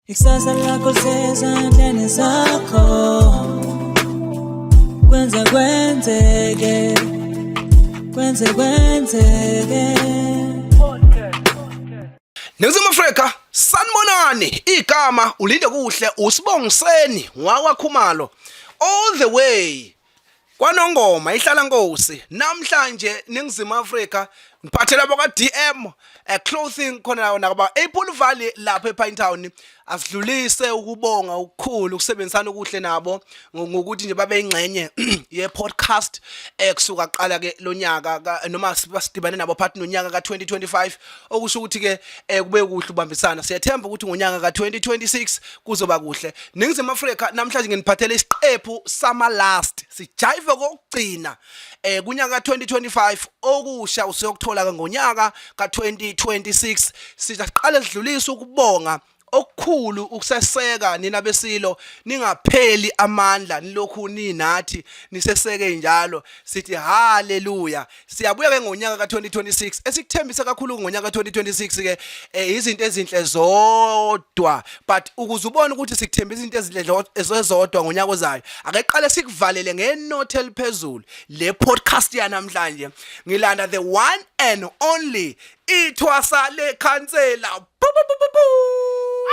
Ikusasa lakho lisezandleni zakho, kwenzeke Ningizimu Afrika, sanibonani, igama ulinde kuhle uSibongiseni ngwakwaKhumalo all the way kwaNongoma ihlala Nkosi. Namhlanje Ningizimu Afrika ngiphathela baka DM clothing khona nakaba Apple Valley lapha ePinetown. Asidlulise ukubonga ukukhulu ukusebenzisana okuhle nabo ngokuthi nje babe ingxenye ye podcast kusuka qala ke lonyaka noma basidibane nabo phakathi nonyaka ka2025 okusho ukuthi ke kube kuhle ubambisana. Siyathemba ukuthi ngonyaka ka2026 kuzoba kuhle. Ningizimu Afrika namhlanje nginiphathele isiqephu sama last sijive kokugcina kunyaka ka2025 okusha usiyokuthola ngonyaka ka2026. Sizaqala sidlulisa ukubonga okukhulu ukuseseka nina besilo, ningapheli amandla nilokhu ninathi niseseke njalo. Sithi haleluya. Siyabuya ke ngonyaka ka2026 esikuthembisa kakhulu ngonyaka ka2026 ke izinto ezinhle zodwa, but ukuze ubone ukuthi sikuthembisa izinto ezizodwa ngonyaka ozayo akeqale sikuvalele ngenote eliphezulu. Le podcast ya namhlanje ngilanda the one and only ithwasa lekhansela.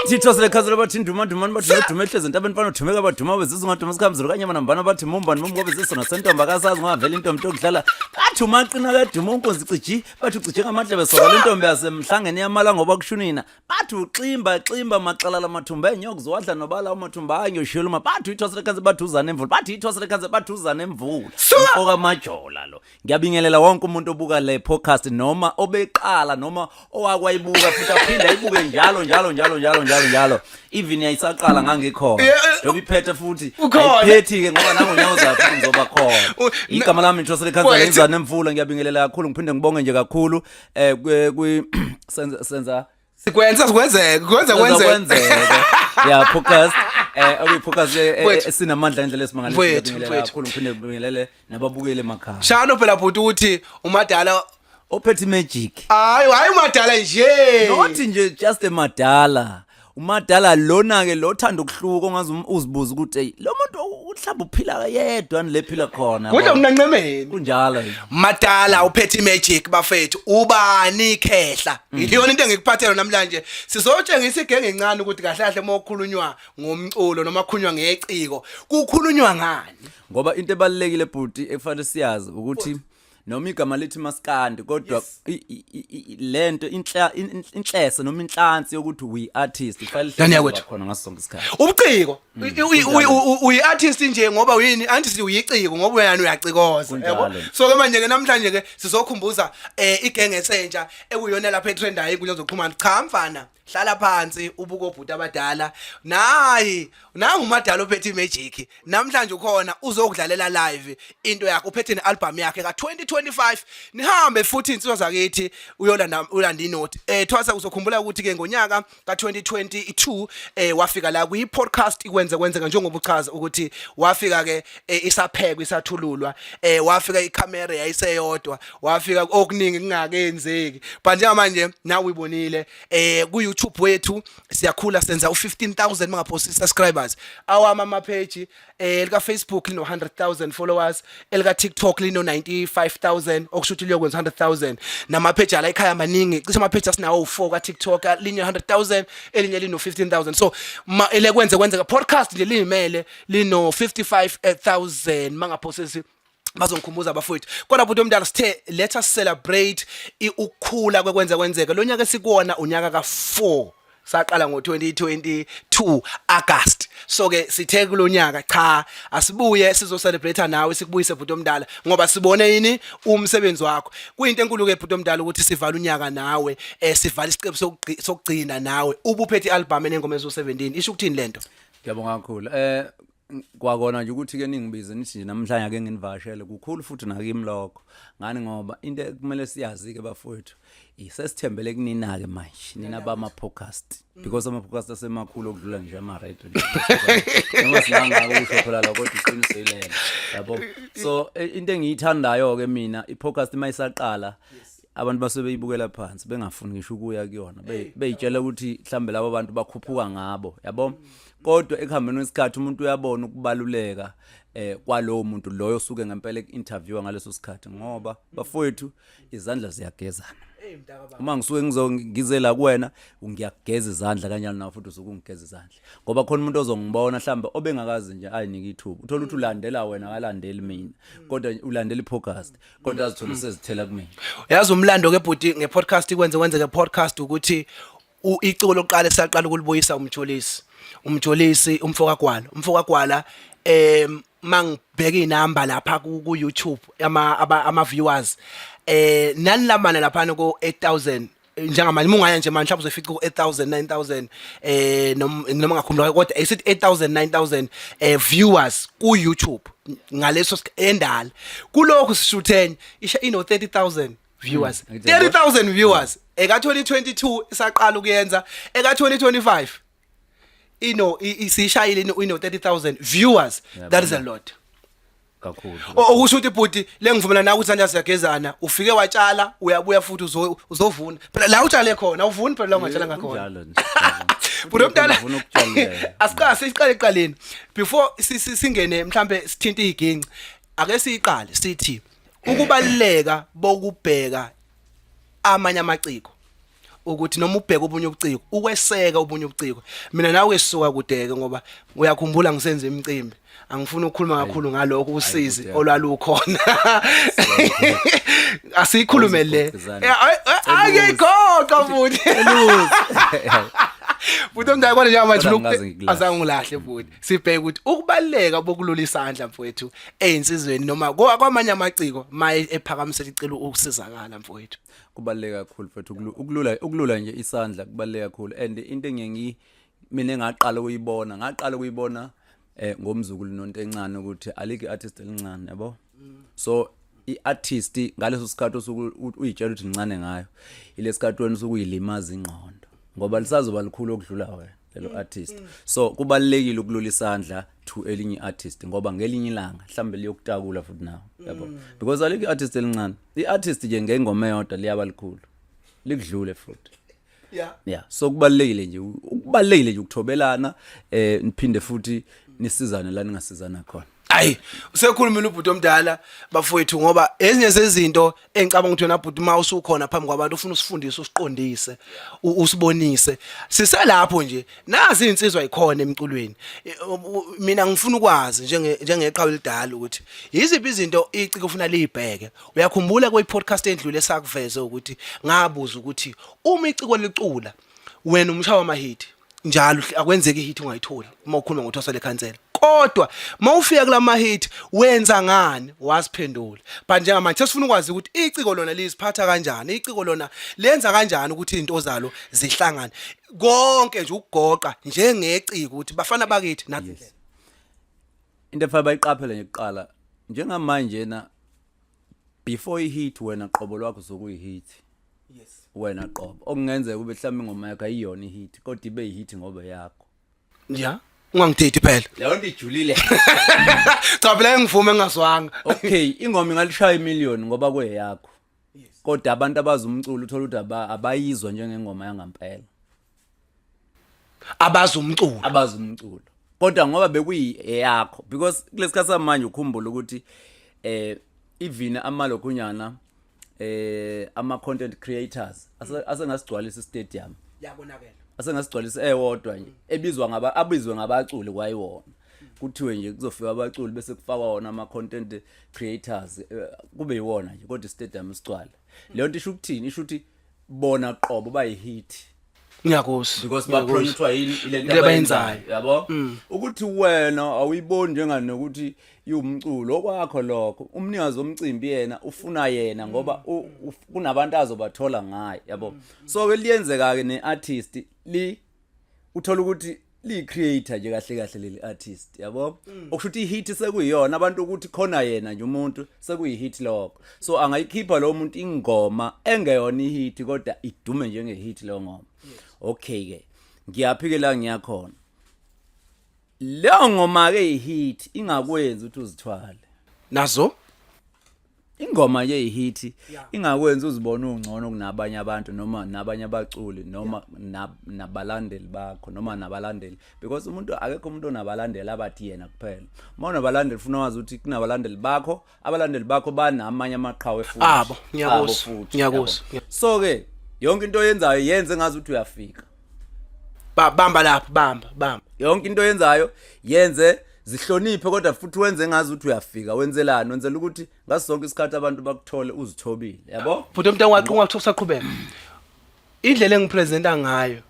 Thitho selekhansela bathi nduma bathi dume ehleze ntabeni mfana uthumeka baduma bezizwe ngaduma sikhambizelo kanye manambana bathi mumbani ngobe zisona sentomba kasazi ngavela intombi yokudlala bathi umaqina kaduma unkonzi ciji bathi ucije ngamandla besoka lentombi yasemhlangene yamala ngoba kushunina bathi uximba maxala lamathumba enyoka zwadla nobala amathumba anyoshiluma bathi ithwa selekhansela bathi uzana emvula bathi ithwa selekhansela bathi uzana emvula oka majola lo. Ngiyabingelela wonke umuntu obuka le podcast noma obeqala noma owakwayibuka futhi aphinda ayibuke njalo even yayisaqala ngangikhona ndoba iphethe futhi ayiphethi ke ngoba nangonyaka zayo ngizoba khona. Igama lami ithwa selekhansela lenzana emvula. Ngiyabingelela kakhulu ngiphinde ngibonge nje kakhulu senza kwenzeka ya podcast podcast sinamandla indlela esimangalisayo. Ngiyabingelela kakhulu ngiphinde ngibingelele nababukeli emakhaya. Shano phela bhuti uthi umadala ophethe magic. Hayi umadala nje. Not nje just emadala. Umadala lona ke lo thanda ukuhluka ongazi uzibuza ukuthi hey lo muntu uhlamba uphila yedwa nilephila khona. Kodwa unanqemeni. Kunjalo. Madala uphethe magic bafethu ubani khehla. Iyona into engikuphathela namhlanje. Sizotshengisa igenge encane ukuthi kahle kahle mokhulunywa ngomculo noma khulunywa ngeciko. Kukhulunywa ngani? Ngoba into ebalekile bhuti ekufanele siyazi ukuthi noma igama lithi maskandi kodwa lento inhlese noma inhlansi yokuthi we artist ifanele khona ngaso sonke isikhathi. Ubuciko uyi artist nje ngoba uyini anti uyiciko ngoba uyani uyacikoza yabo. So ke manje ke namhlanje ke sizokhumbuza igenge esentsha ekuyona lapha etrenda ezinkundleni zokuxhumana. Cha mfana, hlala phansi ubuko bhuti abadala nayi nangu umadala ophethe magic. Namhlanje ukhona uzokudlalela live into yakhe uphethe nealbum yakhe ka2025. Nihambe futhi insizwa zakithi uyolanda inote. Thwasa uzokhumbula ukuthi ke ngonyaka ka2022 wafika la kwi podcast kwenzeka njengoba uchaza ukuthi wafika ke isaphekwe isathululwa wafika icamera yayiseyodwa wafika okuningi kungakenzeki. But njengamanje nawe uyibonile ku YouTube wethu siyakhula senza u15,000 mangapost subscribers. Awama page elika Facebook lino 100,000 followers, elika TikTok lino 95,000 okushuthi liyokwenza 100,000. Nama page ala ekhaya maningi cishe ama page asinawo 4 ka TikTok linye 100,000 elinye lino 15,000. So kwenzeka podcast nje limele lino 55,000 mangapost bazongikhumbuza abafowethu. Kodwa bhuti omdala sithe let us celebrate ukukhula kwenzeka. Lo nyaka sikuwona unyaka ka4 saqala ngo2022 August. So ke sithe kulonyaka cha asibuye sizo celebrate nawe sikubuyise bhuti omdala ngoba sibone yini umsebenzi wakho. Kuyinto enkulu ke bhuti omdala ukuthi sivala unyaka nawe sivala isiqephu sokugcina nawe ubuphethe ialbum enengoma ezo17. Isho ukuthini lento? Ngiyabonga kakhulu. Kwakona nje ukuthi ke ningibize nithi nje namhlanje ake nginivashele kukhulu futhi nakimi lokho ngani ngoba into ekumele siyazi ke bafowethu isesithembele kunina ke manje nina bama podcast because ama podcast asemakhulu okudlula nje ama radio noma silanga ukusho phela lokho kodwa iqiniso ilelo yabo. So into engiyithandayo ke mina i podcast mayisaqala abantu basebeyibukela phansi bengafuni ngisho ukuya kuyona beyitshela ukuthi mhlambe labo bantu bakhuphuka ngabo yabo kodwa ekuhambeni kwesikhathi umuntu uyabona ukubaluleka kwalowo muntu loyo osuke ngempela interview ngaleso sikhathi ngoba bafowethu izandla ziyagezana uma ngisuke ngizela kuwena ngiyageza izandla kanjalo nawe futhi usuke ungigeza izandla ngoba khona umuntu ozongibona mhlambe obengakazi nje ayinika ithuba uthola ukuthi ulandela wena akalandeli mina kodwa ulandela i-podcast kodwa azithola sezithela kumina yazi umlando ke bhuti ngepodcast kwenzeke podcast ukuthi iciko lokuqala esaqala ukulibuyisa umjolisi umfokagwala mangibheka inamba lapha ku YouTube ama viewers nani lamana lapha ko 8000 njengamanje mungaya nje manje mhlawumbe uzofica ku 8000 9000 noma ngakhumbula kodwa esithi 8000 9000 viewers ku YouTube ngaleso endala kulokho sishutheni isha ino 30000 viewers 30000 viewers eka 2022 isaqala ukuyenza eka 2025 isishayile ino 30000 viewers that is a lot kakhulu okusho ukuthi bhuti lengivumela na ukuthi sanja siyagezana ufike watshala uyabuya futhi uzovuna phela la utshale khona uvuni phela la ungatshala ngakhona njalo nje bhuti omdala asiqale eqaleni before singene mhlambe sithinta iginci ake siyiqale sithi ukubaluleka bokubheka amanye amaciko ukuthi noma ubheka ubunye ubuciko ukweseka ubunye ubuciko mina nawe sisuka kudeke ngoba uyakhumbula ngisenze imicimbi angifuni ukukhuluma kakhulu ngalokho usizi olwalukhona asikhulume le ayikhoqa futhi futhi umntana nje manje azangilahle futhi sibheke ukuthi ukubaleka bokulula isandla mfowethu einsizweni noma kwamanye amaciko maye ephakamisela icelo ukusizakala mfowethu kubaleka kakhulu futhi ukulula nje isandla kubaleka kakhulu and into mina ngaqala ukuyibona ngomzukulu nonto encane ukuthi alike artist elincane yabo so iartist ngaleso sikhathi uyitshela ukuthi incane ngayo ilesikhathi wena usukuyilimaza ingqondo ngoba lisazoba likhulu okudlula wena lelo artist so kubalekile ukulula isandla to elinye artist ngoba ngelinye ilanga mhlambe liyokutakula futhi nawo yabo because alike artist elincane iartist nje ngengoma eyodwa liyaba likhulu likudlule futhi yeah so kubalekile nje ukuthobelana niphinde futhi nisizane la ningasizana khona ayi usekhulumile ubhuti omdala bafowethu ngoba ezinye zezinto engicabanga ukuthi wena bhuti ma usukhona phambi kwabantu ufuna usifundise usiqondise usibonise siselapho nje nazi insizwa ikhona emculweni mina ngifuna ukwazi njengeqhawe lidala ukuthi yiziphi izinto iciko ufuna liyibheke uyakhumbula kwe-podcast endlule esakuveze ukuthi ngabuza ukuthi uma iciko licula wena umshawa amahit njalo akwenzeki ihit ungayitholi uma ukhuluma ngothwasa lekhansela kodwa mawufika kulama hit wenza ngani wasiphendula but njengamanje sifuna ukwazi ukuthi iciko lona liziphatha kanjani iciko lona lenza kanjani ukuthi izinto zalo zihlangane konke nje ukugoqa njengeciko ukuthi bafana bakithi nathi into efa bayiqaphela nje kuqala njengamanje na before ihit wena qobo lwakho zokuyihit wena qobo okungenzeka ube mhlawumbe ingoma yakho ayiyona ihit kodwa ibe ihit ngoba yakho yeah ungangithethi phela leyo nto ijulile cha phela ngivume ngazwanga okay ingoma ingalishaya imillion ngoba kweyakho kodwa abantu abazi umculo uthola ukuthi abayizwa njengengoma yangampela abazi umculo kodwa ngoba bekuyiyakho because kulesikhathi samanje ukhumbula ukuthi even amalokhunyana ama content creators asengasigcwalisa istadium yabonakala asengasigcwalisa ewodwa nje abizwe ngabaculi kwayiwona kuthiwe nje kuzofika abaculi bese kufakwa wona ama content creators kube yiwona nje kodwa istadium isicwala leyo nto isho ukuthini isho ukuthi bona qobo bayihit ngiyakusi because baproducwa yini ile nto abayenzayo yabo ukuthi wena awuyiboni njenganokuthi iwumculo okwakho lokho umnikazi womcimbi yena ufuna yena ngoba kunabantu azobathola ngaye yabo so ke liyenzeka ke neartist uthola ukuthi li-creator nje kahle leli artist yabo okusho ukuthi ihit sekuyiyona abantu ukuthi khona yena nje umuntu sekuyihit lokho so angayikhipha lo muntu ingoma engeyona ihit kodwa idume njengehit lo ngoma okay ke ngiyaphike la ngiyakhona leyo ngoma ke ihit ingakwenza ukuthi uzithwale nazo ingoma ye ihit Yeah. ingakwenza uzibone ungcono kunabanye abantu noma nabanye abaculi noma nabalandeli bakho noma nabalandeli because umuntu akekho umuntu onabalandeli abathi yena kuphela uma unabalandeli ufuna wazi ukuthi kunabalandeli bakho abalandeli bakho banamanye amaqhawe futhi Abo, ngiyakuzwa. so ke yonke into oyenzayo yenze ngazi ukuthi uyafika Bamba lapho, bamba. yonke into oyenzayo yenze zihloniphe kodwa futhi wenze ngazi ukuthi uyafika wenzelani wenzela ukuthi ngaso sonke isikhathi abantu bakuthole uzithobile yabo Futhi umuntu ungaqhubeka. Indlela engipresenta ngayo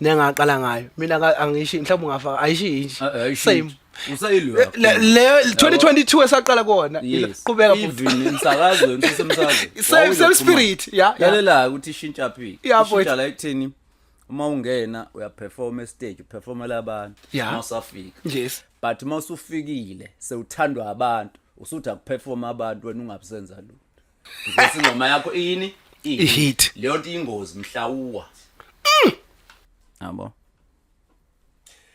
nengaqala ngayo mina angishi mhlawumbe ungafaka ayishinji same usayilwa le 2022 esaqala kona qhubeka futhi even emsakazweni sisemsakazweni same spirit yalela ukuthi ishintsha phi Yeah, ishintsha la ekutheni uma ungena uyaperform stage uperformela abantu masafika yes but uma usufikile sewuthandwa abantu usuthi akuperform abantu wena ungabusenza lutho because ingoma yakho ini ihit leyo nto ingozi mhlawuwa yabo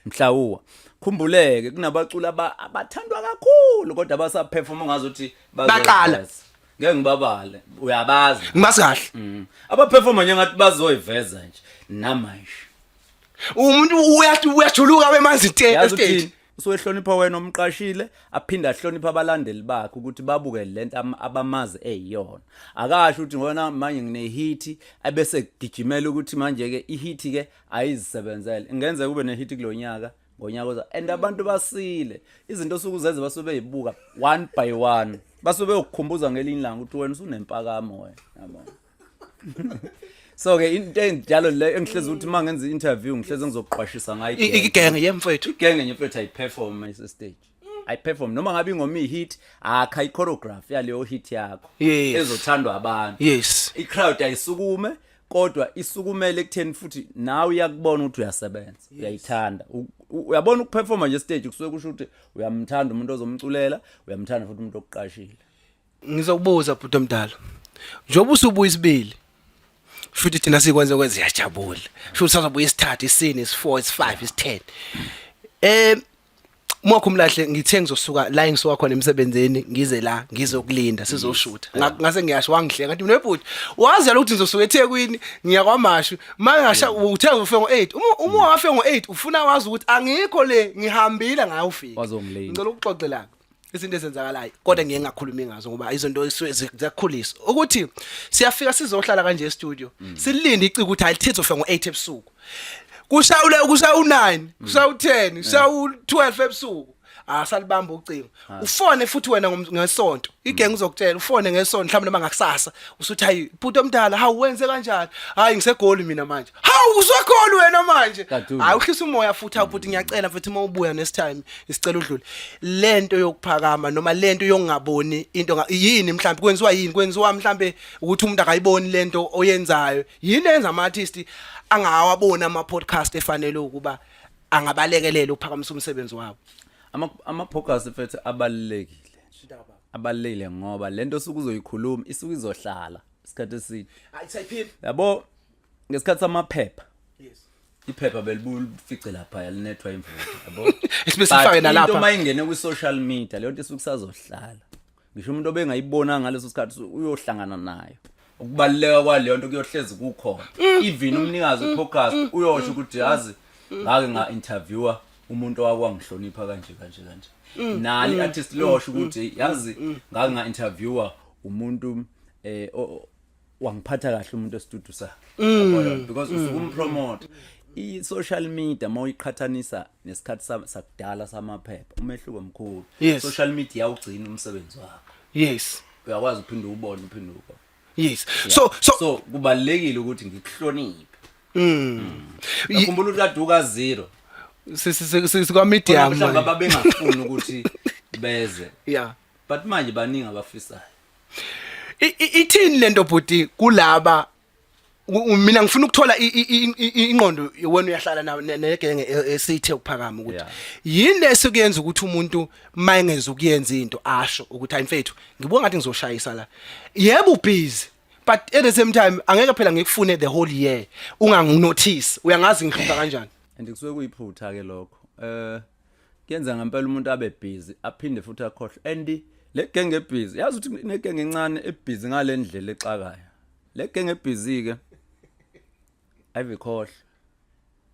mhlawuwa khumbuleke kunabaculi abathandwa kakhulu kodwa basaperform ngazothi baqala ngeke ngibabale uyabazi ngimasi kahle abaperforma nje ngathi bazoyiveza nje namanje umuntu uyajuluka bemanzi stage usuhlonipha wena omqashile aphinda ahlonipha abalandeli bakhe ukuthi babuke lento abamazi eyiyona akasho ukuthi ngona manje ngine-hit abese kugijimela ukuthi manje ke i-hit ke ayizisebenzele ingenzeka kube ne-hit kulonyaka ngonyaka oza and abantu basile izinto sokuzenza basobe yibuka one by one basobe ukukhumbuza ngelinye ilanga ukuthi wena usunempakamo wena yabona so ke into enjalo le engihlezi ukuthi mangenza interview ngihlezi ngizokuqwashisa ngayo igenge yemfethu igenge yemfethu ayiperform stage ayiperform noma ngabe ingoma ihit akha ichoreograph yaleyo hit yakho ezothandwa abantu yes icrowd ayisukume kodwa isukumele ekutheni futhi nawe uyakubona ukuthi uyasebenza uyayithanda uyabona ukuperforma nje stage kusuke kusho ukuthi uyamthanda umuntu ozomculela uyamthanda futhi umuntu okuqashile ngizokubuza bhuti omdala njoba usubuya isibili futhi thina sikwenza siyajabula futhi sazobuya isithathu isini is4 is5 is10 mwakhumlahle ngithe ngizosuka la ngisuka khona emsebenzini ngize la ngizokulinda sizoshutha ngase ngiyasho wangihleka ngathi nebhuti wazi yalo ukuthi ngizosuka eThekwini ngiya kwaMashu mangasha uthenga ufike ngo8 uma wafika ngo8 ufuna wazi ukuthi angikho le ngihambile ngayo ufika wazongilinda ngicela ukuxoxela izinto ezenzakalayo kodwa ngeke ngakhuluma ngazo ngoba izinto ziyakhulisa ukuthi siyafika sizohlala kanje e-studio silinde iciko ukuthi ayithethe ufike ngo8 ebusuku kushawule kusawu9 kusawu10 kusawu12 ebusuku asalibamba ucingo ufone futhi wena ngesonto igenge uzokutshela ufone ngesonto mhlawumbe noma ngakusasa usuthi hayi bhuti omdala hawu wenze kanjani hayi ngisegoli mina manje hawu usegoli wena manje hayi uhlisa umoya futhi awubuthi ngiyacela futhi uma ubuya next time isicela udlule lento yokuphakama noma lento yongaboni into yini mhlawumbe kwenziwa yini kwenziwa mhlawumbe ukuthi umuntu akayiboni lento oyenzayo yini enza ama artist angawabona ama podcast efanele ukuba angabalekelela ukuphakamisa umsebenzi wabo ama-podcast mfethu abalulekile ngoba lento sukuzoyikhuluma isuke izohlala isikhathi eside ayisayiphini yabo ngesikhathi samaphepha iphepha belibufice lapha yalinethwa imvulo yabo esibesifake nalapha into mayingene ku-social media leyo nto isuke sazohlala ngisho umuntu obengayibona ngaleso sikhathi uyohlangana nayo ukubaluleka kwaleyo nto kuyohlezi kukhona even umnikazi we-podcast uyosho ukuthi yazi ngake nga-interviewa umuntu owakwangihlonipha kanje nali artist losho ukuthi yazi ngake nga-interviewa umuntu wangiphatha kahle umuntu e-studio sakhe because usukumpromote i-social media mawuyiqhathanisa nesikhathi sakudala samaphepha umehluko mkhulu social media yawugcina umsebenzi wakho yes uyakwazi uphinde ubone yes so kubalekile ukuthi ngikuhloniphe ngikhumbula ukuthi kaduka zero sikwa media manje babengafuni ukuthi beze yeah but manje baningi abafisayo ithini lento bhuti kulaba mina ngifuna ukuthola ingqondo wena uyahlala negenge esithe ukuphakama ukuthi yini esikuyenza ukuthi umuntu mayengeza ukuyenza into asho ukuthi hayi mfethu ngibuka ngathi ngizoshayisa la yebo busy but at the same time angeke phela ngikufune the whole year unganginotice uyangazi ngihlupha kanjani and kusuke kuyiphutha ke lokho kuyenza ngempela umuntu abe busy aphinde futhi akhohle and le genge ebhizi yazi ukuthi negenge encane ebhizi ngale ndlela exakayo le genge ebhizi ke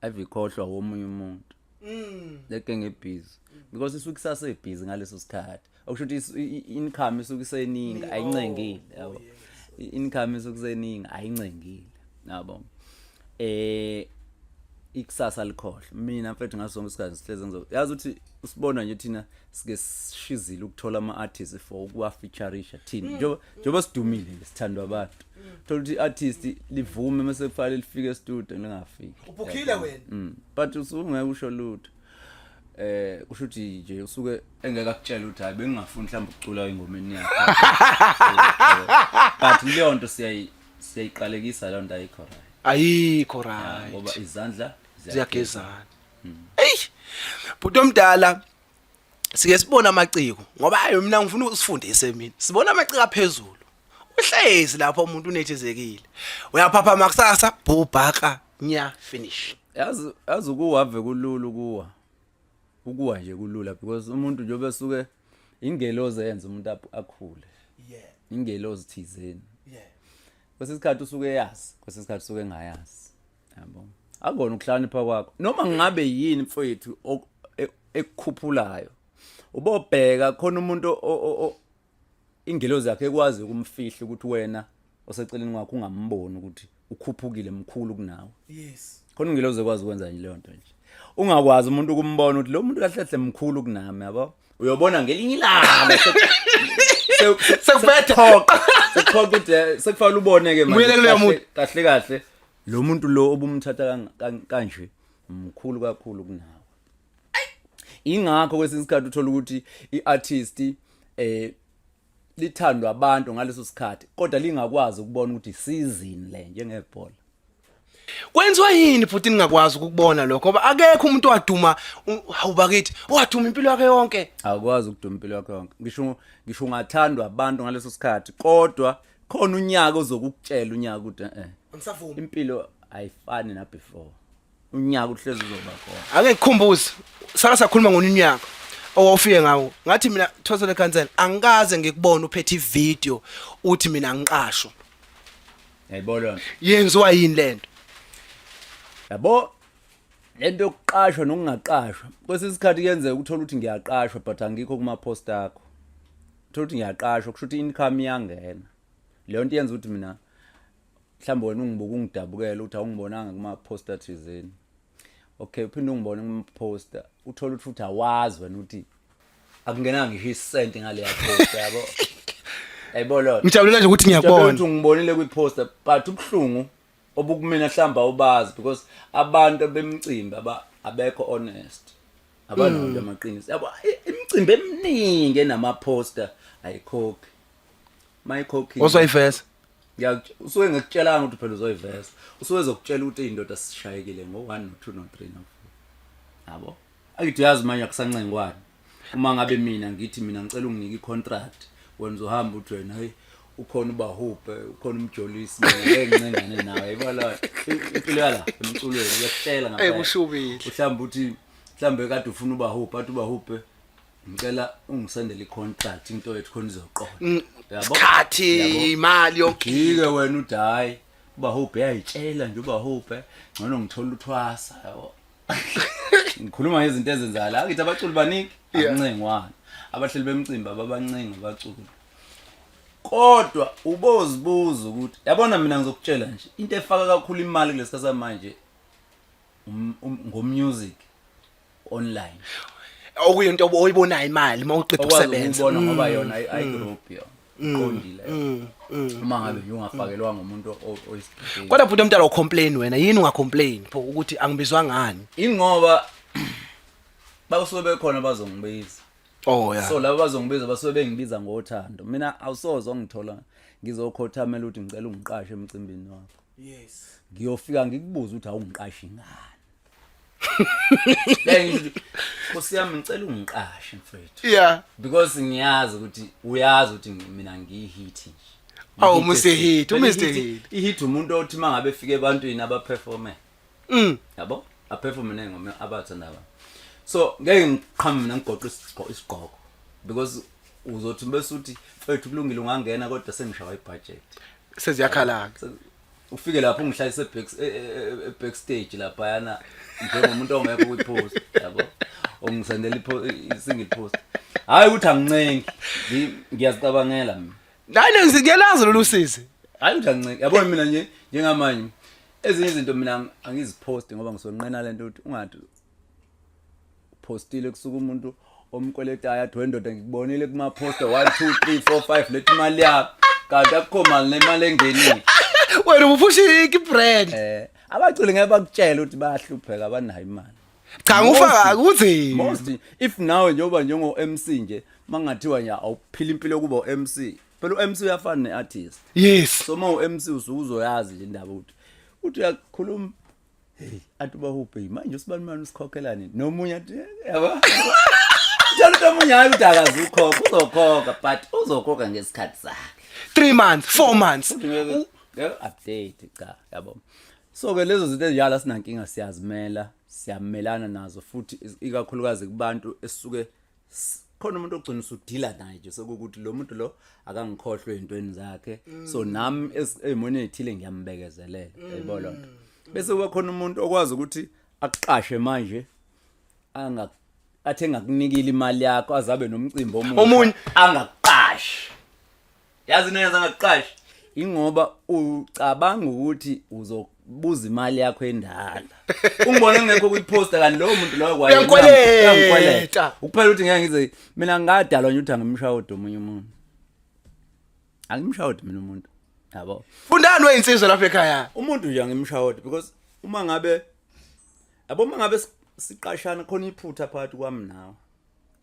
avikhohlwa womunye umuntu le genge ebhizi because isuke sasebhizi ngaleso sikhathi okusho ukuthi income isuke seningi ayincengile yabo income isuke seningi ayincengile yabo ikusasa likhohle mina mfethu ngasonke isikhathi sihleze ngizo yazi ukuthi usibona nje thina sike sishizile ukuthola ama-artists for ukuwa featureisha thina njengoba sidumile sithandwa abantu thola ukuthi i-artist livume mase kufanele lifike e-studio lingafiki ubukhile wena but usungeke usho lutho kusho ukuthi nje usuke engeke akutshela ukuthi hayi bengingafuni mhlawumbe ukucula ingomeni yakhe but leyo nto siyayiqalekisa leyo nto ayikho right ngoba izandla ziyagezana hey bhuti omdala sike sibona amaciko ngoba hayi mina ngifuna usifundise mina sibona amaciko aphezulu uhlezi lapho umuntu unethezekile uyaphapha makusasa bhubhaka nya finish yazi ukuwave kulula ukuwa nje kulula because umuntu nje besuke ingeloze yenza umuntu akhule ingeloze thizeni kwesikhathi usuke yazi kwesikhathi usuke engayazi yabo akona ukuhlanipha kwakho noma ngabe yini mfowethu ekukhuphulayo ubobheka khona umuntu ingelozi yakhe ekwazi ukumfihla ukuthi wena oseceleni kwakho ungamboni ukuthi ukhuphukile mkhulu kunawe yes khona ingelozi ekwazi ukwenza nje leyo nto nje ungakwazi umuntu ukumbona ukuthi lo muntu kahle kahle mkhulu kunami yabo uyobona ngelinye ilanga sekuphethe sekuphoqa sekufanele uboneke manje kahle lo muntu lo obumthatha kanje mkhulu kakhulu kunawe ingakho kwesinye isikhathi uthola ukuthi iartist lithandwa abantu ngaleso sikhathi kodwa lingakwazi ukubona ukuthi season le njengebhola kwenziwa yini futhi ningakwazi ukubona lokho ngoba akekho umuntu waduma awubakithi waduma impilo yakhe yonke akwazi ukuduma impilo yakhe yonke ngisho ungathandwa abantu ngaleso sikhathi kodwa khona unyaka ozokukutshela unyaka ukuthi ngisavuma impilo ayifani na before unyaka uhlezi uzoba khona ake ngikhumbuze saka sakhuluma ngonyaka owufike ngawo ngathi mina Thozole Khansela angikaze ngikubona uphethe ivideo uthi mina ngiqashwa yayibona yenziwa yini lento yabo lento yokuqashwa nokungaqashwa kwesikhathi kuyenzeka ukuthola ukuthi ngiyaqashwa but angikho kuma post akho uthola ukuthi ngiyaqashwa kusho ukuthi income iyangena leyo nto yenza ukuthi mina mhlawumbe wena ungibuka ungidabukela ukuthi awungibonanga kuma poster thizeni okay uphinde ungibone kuma poster uthola ukuthi futhi awazi wena ukuthi akungenanga ngisho isent ngale ya poster yabo ayibona ngijabulela nje ukuthi ngiyabona ukuthi ungibonile kwi poster but ubhlungu obukumina mhlamba ubazi because abantu bemcimbi abekho honest abanalo amaqiniso yabo imicimbi eminingi enama poster ayikhokhi mayikhokhi uzoyiveza usuke ngikutshelanga ukuthi phela uzoyiveza usuke ezokutshela ukuthi indoda sishayekile ngo1 no2 no3 no4 yabo akithi yazi manje akusancengwane uma ngabe mina ngithi mina ngicela unginike icontract wenza uhamba uthi wena hey ukhona ubahuphe ukhona umjolisi ngengcengane nawe yayibona impilo yala emculweni uyakutshela ngapha ushubile uhlamba uthi mhlambe kade ufuna ubahuphe athi ubahuphe ngicela ungisendele icontract into ethu khona izoqola yabo khathi imali yonke wena uthi hayi ubahuphe yayitshela nje ubahuphe ngcono ngithola uthwasa yabo ngikhuluma ngezinto ezenzala akithi abaculi baningi akuncengwane abahleli bemcimbi ababancenga abaculi kodwa ubozibuza ukuthi yabona mina ngizokutshela nje into efaka kakhulu imali kulesikhathi samanje ngomusic online okuyinto oyibonayo imali mawuqeda ukusebenza ubona ngoba yona ayigroup yona iqondile uma ngabe nje ungafakelwanga umuntu oyisiphethe kodwa futhi umntana ucomplain wena yini ungacomplain pho ukuthi angibizwa ngani ingoba basuke bekhona bazongibiza oh yeah so laba bazongibiza basuke bengibiza ngothando mina awusoze ngithola ngizokhothamela ukuthi ngicela ungiqashe emcimbini wakho yes ngiyofika ngikubuza ukuthi awungiqashi ngani ngithi kusiyami ngicela ungiqashe mfethu yeah because ngiyazi ukuthi uyazi ukuthi mina ngihit nje awu Mr Hit ihit umuntu othi mangabe efike ebantwini abaperforme yabo aperforme nengoma abathanda aba so ngeke ngiqhamume mina ngigoqa isigqoko because uzothi bese uthi mfethu kulungile ungangena kodwa sengishawa ibudget Seziyakhala. ufike lapho ungihlalise backstage lapha yana njengomuntu ongekho kwipost yabo ongisendela i-single post hayi ukuthi angincengi ngiyazicabangela mina Nani ngiyalazi lo lusizi. hayi ukuthi angincengi yabo mina nje njengamanje ezinye izinto mina angizipost ngoba ngisonqena lento ukuthi ungathi postile kusuka umuntu omkweletayo athi wendoda ngikubonile kuma poster 1 2 3 4 5 lethi imali yakho kanti akukho mali nemali engenile Wena ubuphushi ibrand. Abaculi ngeke bakutshela ukuthi bayahlupheka abanayo imali. Cha ngufaka kunzima. Most if nawe njengoba njengo MC nje mangathiwa nya awuphila impilo kuba uMC. Phela uMC uyafana neartist. Yes. So ma uMC uzoyazi nje indaba uthi uyakhuluma hey athi bahuphe manje usibani manje usikhokhelani nomunye athi yaba. Njalo umunye hayi ukuthi akazukhokha uzokhokha but uzokhokha ngesikhathi sakhe. 3 months 4 months. Update cha yabo so ke lezo zinto ezinjalo sinankinga siyazimela siyamelana nazo futhi ikakhulukazi kubantu esisuke khona umuntu ogcina usudila naye nje sokuthi lo muntu lo akangikhohlwe intweni zakhe so nami ezimone ezithile ngiyambekezelela yebo lonto bese kuba khona umuntu okwazi ukuthi akuqashe manje athenga kunikile imali yakho azabe nomcimbi omunye angakuqashi yazi nenza angakuqashi ingoba ucabanga ukuthi uzobuza imali yakho endala ungibone ngekho kwiposter kanti lo muntu lo uyangikweleta ukuphela ukuthi ngeke ngize mina ngadalwa nje ukuthi angimshawude omunye umuntu angimshawude mina umuntu yabo fundani weyinsizwe lapha ekhaya umuntu nje angimshawude because uma ngabe siqashana khona iphutha phakathi kwami nawe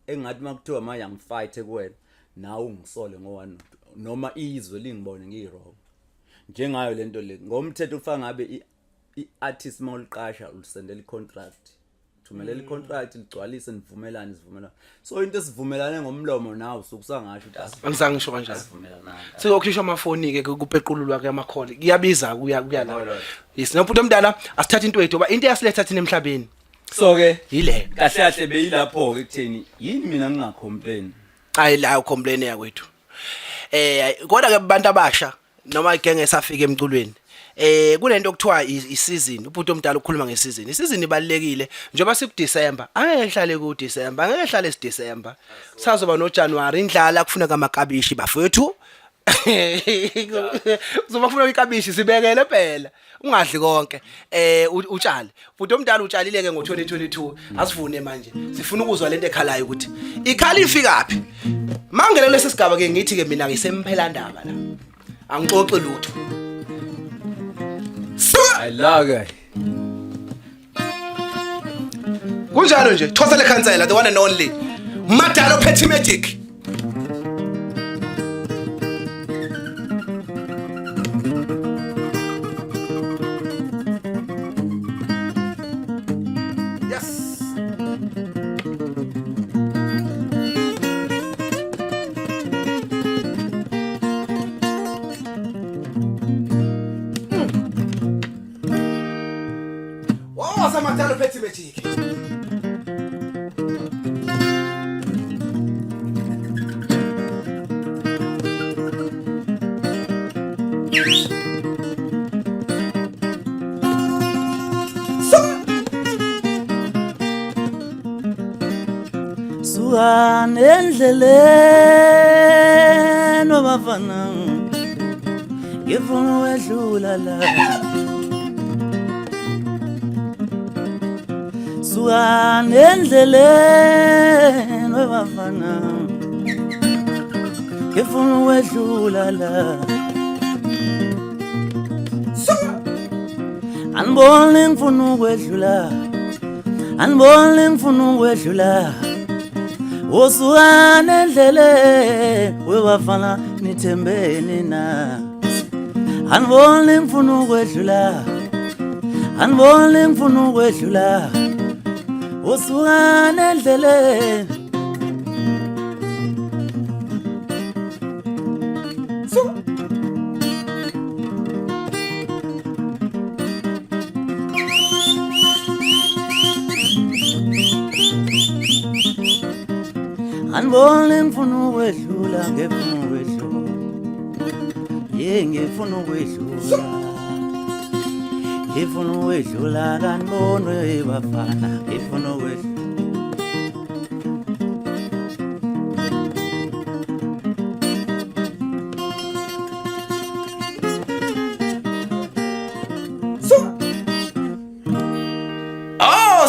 engathi makuthiwa manje angifight kuwena nawe ungisole ngowani noma izwe lingibone ngiyirong njengayo lento le ngomthetho ufaka ngabe iartist mawuliqasha ulisendela icontract thumelela icontract ligcwalise nivumelane sivumelana so into esivumelane ngomlomo nawe sokusangasho ukuthi angisangisho kanjalo asivumelana sikukhishwa amafoni ke kupeqululwa ke amakholi kuyabiza kuya la yes nomuntu omdala asithatha into yethu ngoba into yasiletha thina emhlabeni so ke yile kahle kahle beyilapho ke kutheni yini mina ngingacomplain hayi la ucomplain yakwethu kodwa ke abantu abasha noma igenge esafika emculweni kunento okuthiwa i-season ubhuti omdala ukukhuluma nge-season i-season ibalekile njengoba sikuDecember angeke hlale kuDecember angeke hlale siDecember sazoba noJanuary indlala kufuneka amakabishi bafethu uzoba kufuna ikabishi sibekele phela ungadli konke utshale bhuti omdala utshalile ke ngo2022 asivune manje sifuna ukuzwa lento ekhalayo ukuthi ikhala ifikaphi mangele lesisigaba ke ngithi ke mina ngisempela ndaba la angixoxe lutho I love kunjalo nje thosa le khansela the one and only Madalo Petty Magic yes Madalo Petty Magic Suhane endleleni wabafana ngifuna wedlula la Suhane endleleni wabafana ngifuna wedlula la Anibone ngifuna ukwedlula Anibone ngifuna ukwedlula Usuhane endleleni webafana nithembeni na Anibone ngifuna ukwedlula Anibone ngifuna ukwedlula Usuhane endleleni Anibone ngifuna ukwedlula ngefuna ukwedlula ngifuna ukwedlula ngifuna ukwedlula kanibonwe bafana ngifuna ukwedlula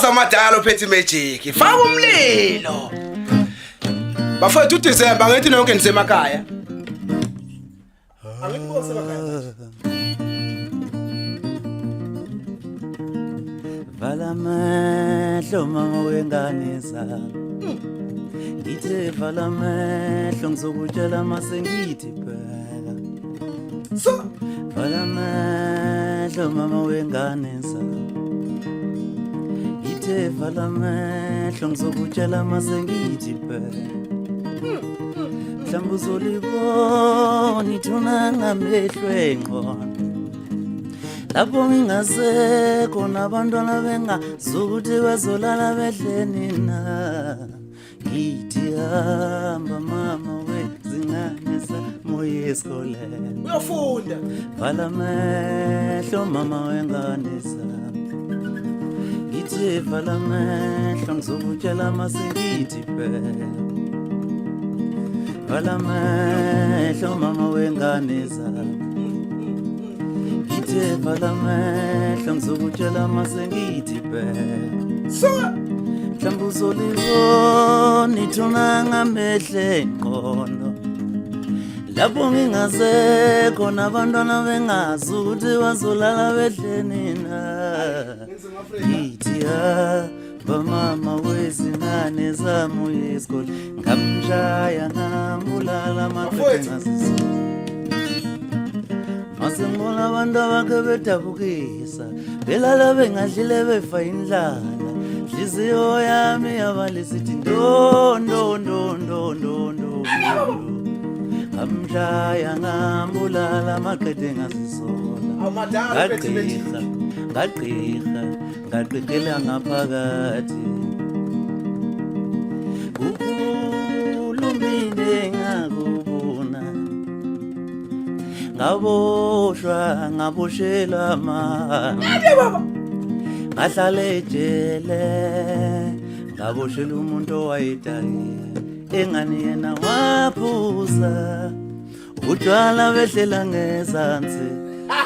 Samadala ophethe magic faka umlilo bafethu uDecember ngithi nonke nisemakhaya angikubose emakhaya vala amehlo mama wengane zami ngithe vala amehlo ngizokutshela mase ngithi bheka vala amehlo mama wengane zami vala amehlo ngizokutshela mase ngithi bheka mhlawumbe uzolibona ithuna ngamehlo engqondo lapho ngingasekho nabantwana bengazukuthi bazolala bedleni na ngithi hamba mama wezingane zamoya esikoleni uyofunda vala amehlo mama wengane zami vala amehlo ngizokutshela mase ngithi bheka vala amehlo mama wengane zami ngithe vala amehlo ngizokutshela mase ngithi bheka mhlawumbe uzolibona ithuna ngamehlo engqondo lapho ngingasekho nabantwana bengazi ukuthi bazolala bedleni na ngithi mama wezingane zami esikole ngamshaya ngambulala amaqhegu ngasizo mase ngibona abantu abakhe bedabukisa belala bengadlile befa indlala hliziyo yami yabalisithi ndo ngamshaya ngambulala amaqhegu ngasisola ngagqigqela ngaphakathi ukhulumile ngakubona ngaboshwa ngaboshelwa amanga ngahlala ejele ngaboshela umuntu owayedaye engani yena waphuza utshwala behlela ngezansi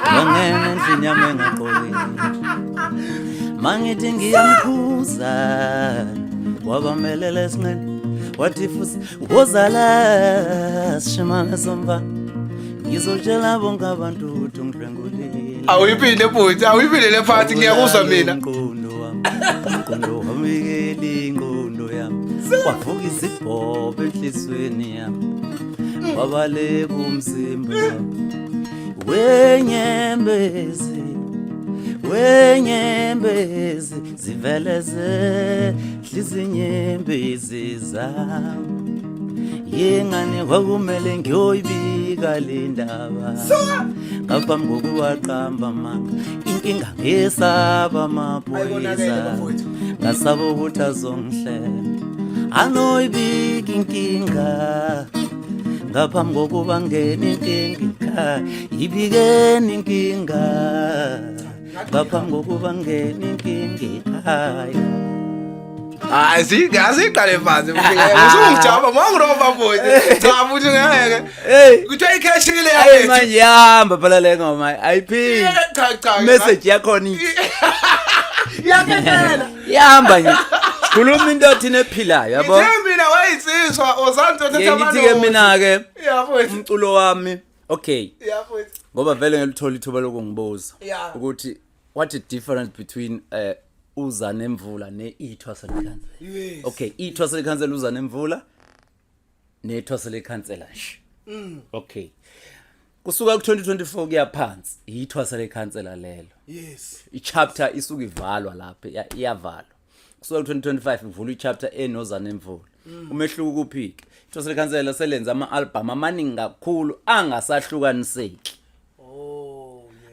ngongena endlini yami engaqolile mangithi ngiyamkhuza wabamelela esinqeni wathi futhi wozala sishimane somva ngizotshela bonke abantu ukuthi ungidlwengulile awuyiphinde futhi awuyiphinde le phathi ngiyakuzwa mina umqondo wamikela ingqondo yami wavuka izibhobho enhlizweni yami wabaleka umzimba wenyembezi ziveleze hlizinyembezi zami yengane kwakumele ngiyoyibika le ndaba ngaphambi kokuwaqamba manga inkinga ngesaba amaphoyisa ngasaba ukuthi azongihlela anoyibika inkinga ngaphambi kokuba ngene inkinga ibikeni inkinga ngaphambi kokuba ngene inkinga ekhaya Asiqale phansi usungijaba mangiroba futhi cha futhi ngeke kuthiwa ikhashile yakhe manje yahamba phela le ngoma ayiphindi message yakhona yakhe phela yahamba nje khuluma into thina ephilayo yabo mina wayisizwa ozanto ngithi ke mina ke umculo wami okay ngoba vele ngelithola ithuba lokungibuza ukuthi what is difference between uza nemvula neithwasa lekhansela okay ithwasa lekhansela uza nemvula nethwasa lekhansela nje okay kusuka ku2024 kuya phansi ithwasa lekhansela lelo yes ichapter isuka ivalwa lapha iyavalwa kusuka ku2025 ivula ichapter enoza nemvula umehluko kuphiki ithwasa lekhansela selenza ama-album amaningi kakhulu angasahlukaniseki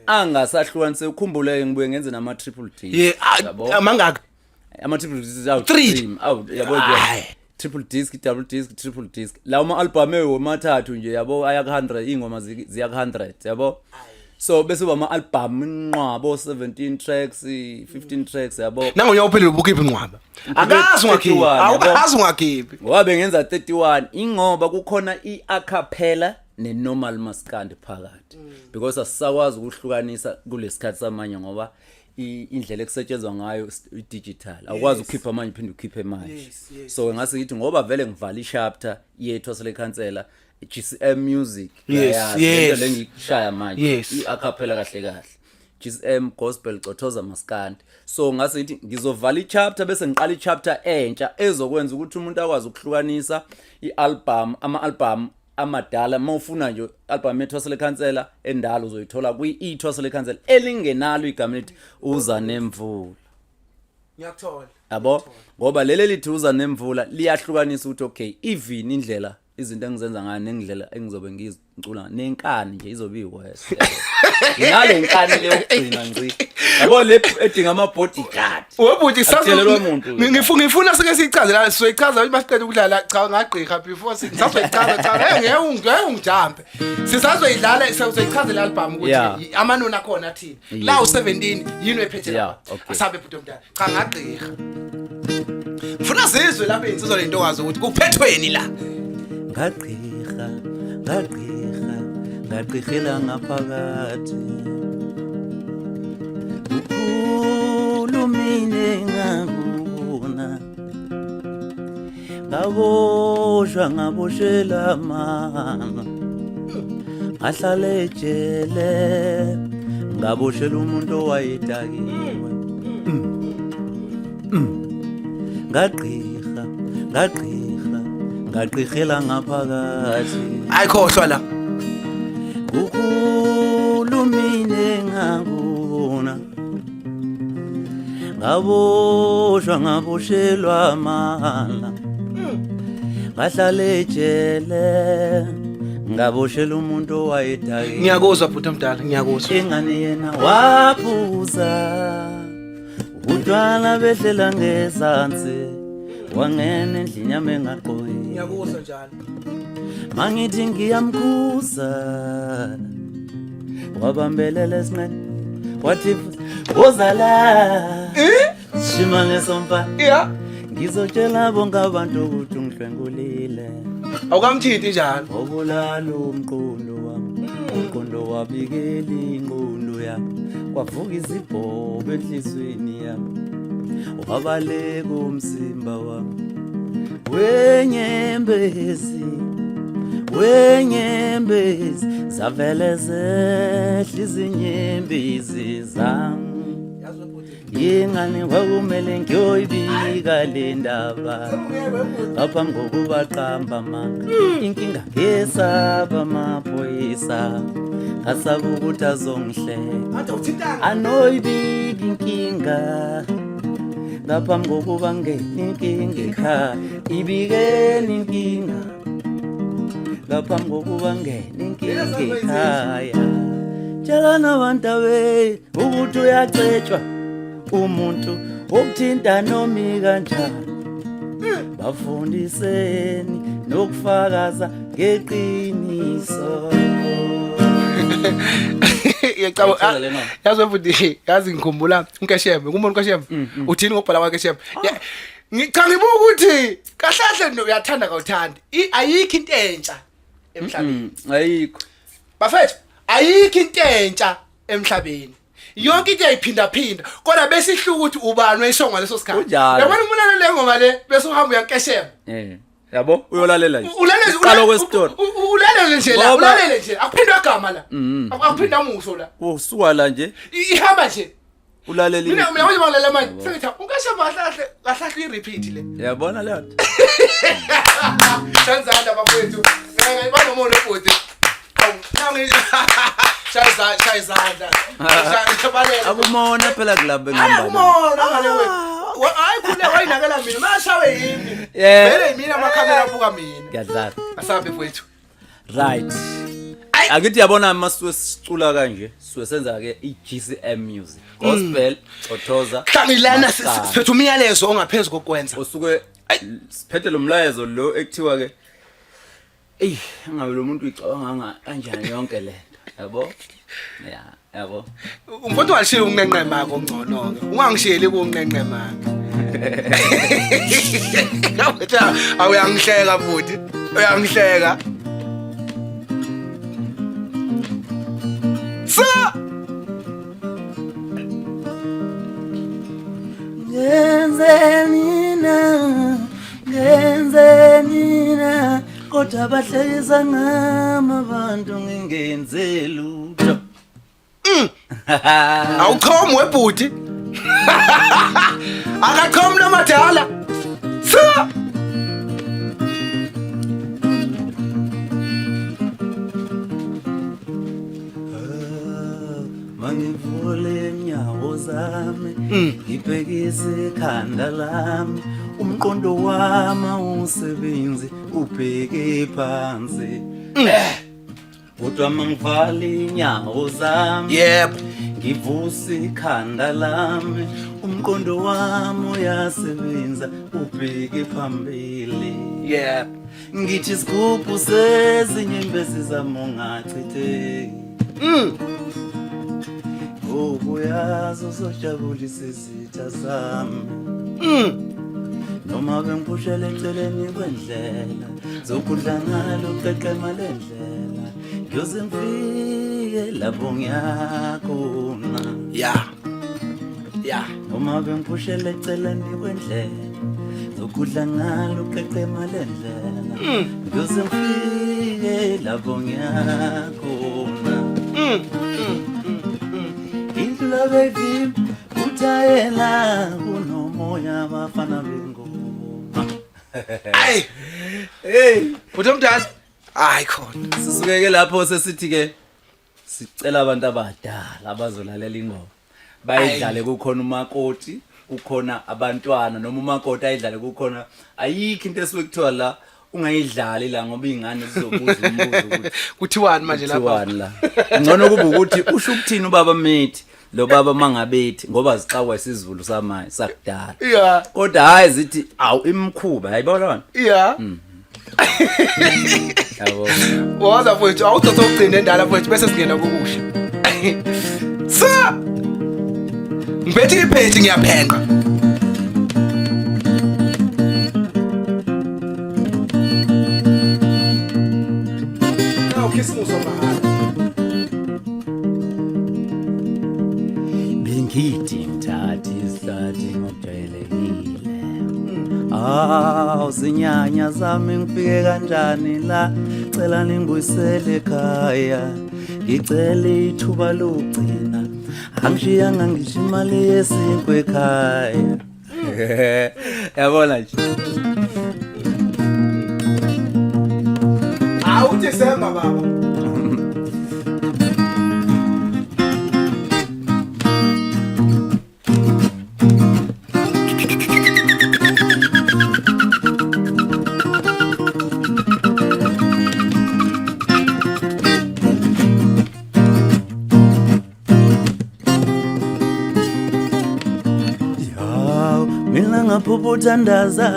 angasahlukanise ukhumbuleke ngibuye ngenze nama triple D yabo amangaka ama triple D awu 3 awu yabo triple disc, double disc, triple disc. Lawo ama-album ewomathathu nje yabo aya ku-100 ingoma ziya ku-100 yabo. So bese ama-album inqwabo 17 tracks, 15 tracks yabo. Nangonya uphelele ubukiphi inqwaba. Akazi ungakhiphi. Awukazi ungakhiphi. Ngoba bengenza 31 ingoba kukhona i-acapella ne-normal maskandi phakathi. Because asisakwazi ukuhlukanisa kulesikhathi samanye ngoba indlela ekusetshenzwa ngayo i-digital. Awukwazi ukukhipha manje phinde ukhiphe manje. So ngase ngithi ngoba vele ngivala i-chapter yethu aselekhansela GCM Music. Lento lengishaya manje i-acapella kahle kahle. GCM Gospel Cothoza Maskandi. So ngase ngithi ngizovala i-chapter bese ngiqala i-chapter entsha ezokwenza ukuthi umuntu akwazi ukuhlukanisa i-album ama-album amadala mawufuna nje album yethu aselekhansela endala uzoyithola kwi-ethu aselekhansela elingenalo igama lithi uza nemvula. Ngiyakuthola. Yabo ngoba leli lithi uza nemvula liyahlukanisa ukuthi okay even indlela izinto engizenza ngayo nendlela engizobe ngizicula nenkani nje izobe iwese. Ngale nkani le ukugcina ngci. Yabo le edinga ama bodyguard. Webuthi ngifuna sike sichaze la sizoyichaza ukuthi masiqeda ukudlala cha ngagqika before sisazoyichaza cha ngeke ungijampe. Sisazoyidlala sizoyichaza le album ukuthi amanoni akhona thina. La u17 yini wephethe la. Asabe bhuti omdala. Cha ngagqika. Ngifuna sizwe lapha insizwa lentokazi ukuthi kuphethweni la. Ngagqirhela ngaphakathi ukhulumile ngakubona ngaboshwa ngaboshela mama ngahlala ejele ngaboshela umuntu owayedakiwe ngagqirhela ngaphakathi ayikhohlwa la ukhulumile ngakubona ngaboshwa ngaboshelwa mala ngahlala ejele ngaboshela umuntu owayedakiwe. Ngiyakuzwa bhuti omdala ngiyakuzwa. Ingane yena waphuza utwala behlela ngezansi wangena endlini yami engaqoyi. Ngiyakuzwa njalo. Mangithi ngiyamkhuza wabambelela esinqeni wathi wozala shimane sompa ngizotshela bonke abantu ukuthi ungihlwengulile awukamthinti njalo obulala umqondo wabikela ingqondo yami kwavuka izibhobo enhlizweni yami wabaleka umzimba wami wenyembezi zavele zehla izinyembezi zami yingane kwakumele ngiyoyibika le ndaba ngaphambi kokubaqamba manga inkinga ngesaba amaphoyisa ngasaba ukuthi azongihleka anoyibika inkinga ngaphambi kokuba ngene inkinga ekhaya ibikeni inkinga ngaphambi kokuba ngene inkinga ekhaya tshela nabantu ukuthi uyacetshwa umuntu ukuthinta nomi kanjani bafundiseni nokufakaza ngeqiniso. Yazi futhi yazi ngikhumbula uNkeshembe kumuntu uNkeshembe uthini ngobhala kwaNkeshembe ngichazibuka ukuthi kahle uyathanda kawuthandi ayikho into entsha emhlabeni ayikho bafethu ayikho into entsha emhlabeni yonke into ayiphinda phinda kodwa bese ihluka ukuthi ubani wayishonga leso sikhathi yabona umuntu le ngoma le bese uhamba uyaNkeshembe yabo uyolalela nje uqala kwesitori ulalele nje la ulalele nje akuphindwa igama la akuphinda umuso la usuka la nje ihamba nje ulalele mina manje balalela manje sengithi uNkeshembe kahlahle i-repeat le yabona le nto sanzanda bafowethu banomono futhi shayizandla akumona phela club engamba akumona ngale we ayikhule wayinakela mina mashawe yimi vele mina amakhamera abuka mina ngiyadlala asabe mfowethu right akithi yabona masuwe sicula kanje siwe senza ke iGCM Music Gospel Cothoza Hlangilana siphethe umyalezo ongaphezulu kokwenza osuke siphethe lo mlayezo lo ekuthiwa ke ngabe lo muntu uyicabanga kanjani yonke lento yabo yabo umfowethu walishiya unqenqe mako ongcono ke ungangishiyeli kunqenqe mako ngabetha awuyangihleka futhi uyangihleka ngenzenina kodwa bahlekisa ngami abantu ngingenze lutho awuchomi webhuti akachomi nomadala mangivule nyawo zami ngibhekise ikhanda lami umqondo wami usebenzi ubheke phansi kodwa mangivale inyawo zami yebo ngivusa ikhanda lami umqondo wami uyasebenza ubheke phambili yebo ngithi isigubhu sezinyembezi zami ungachitheki uyazi uzojabulisa izitha zami noma bengiphushela eceleni kwendlela zokudla ngalo qeqema lendlela ngiyoze ngifike lapho ngiyakhona ya noma bengiphushela eceleni kwendlela zokudla ngalo qeqema lendlela ngiyoze ngifike lapho ngiyakhona indlela baby utayela kunomoya abafana bengoma hey uthomdala hayi khona sisukeke lapho sesithi ke sicela abantu abadala abazolalela ingoma bayidlale kukhona umakoti kukhona abantwana noma umakoti ayidlale kukhona ayikho into esuke kuthiwa la ungayidlali la ngoba ingane zizobuza umbuzo ukuthi kuthiwani manje lapha la ngcono kuba ukuthi usho ukuthini ubaba methi lo baba mangabethi ngoba zixawa isizulu samaye sakudala kodwa hayi zithi awu imkhuba hayibona yabo waza mfowethu awuthatha ukugcina endala mfowethu bese singena kokusha sa ngibethe iphethi ngiyaphenqa bengithi ngithatha isihlathi ngokujwayelekile zinyanya zami ngifike kanjani la cela ningibuyisele ekhaya ngicela ithuba lokugcina angishiyanga ngisho imali yesinkwe ekhaya yabona nje awuthi semba baba mina ngaphuputhandaza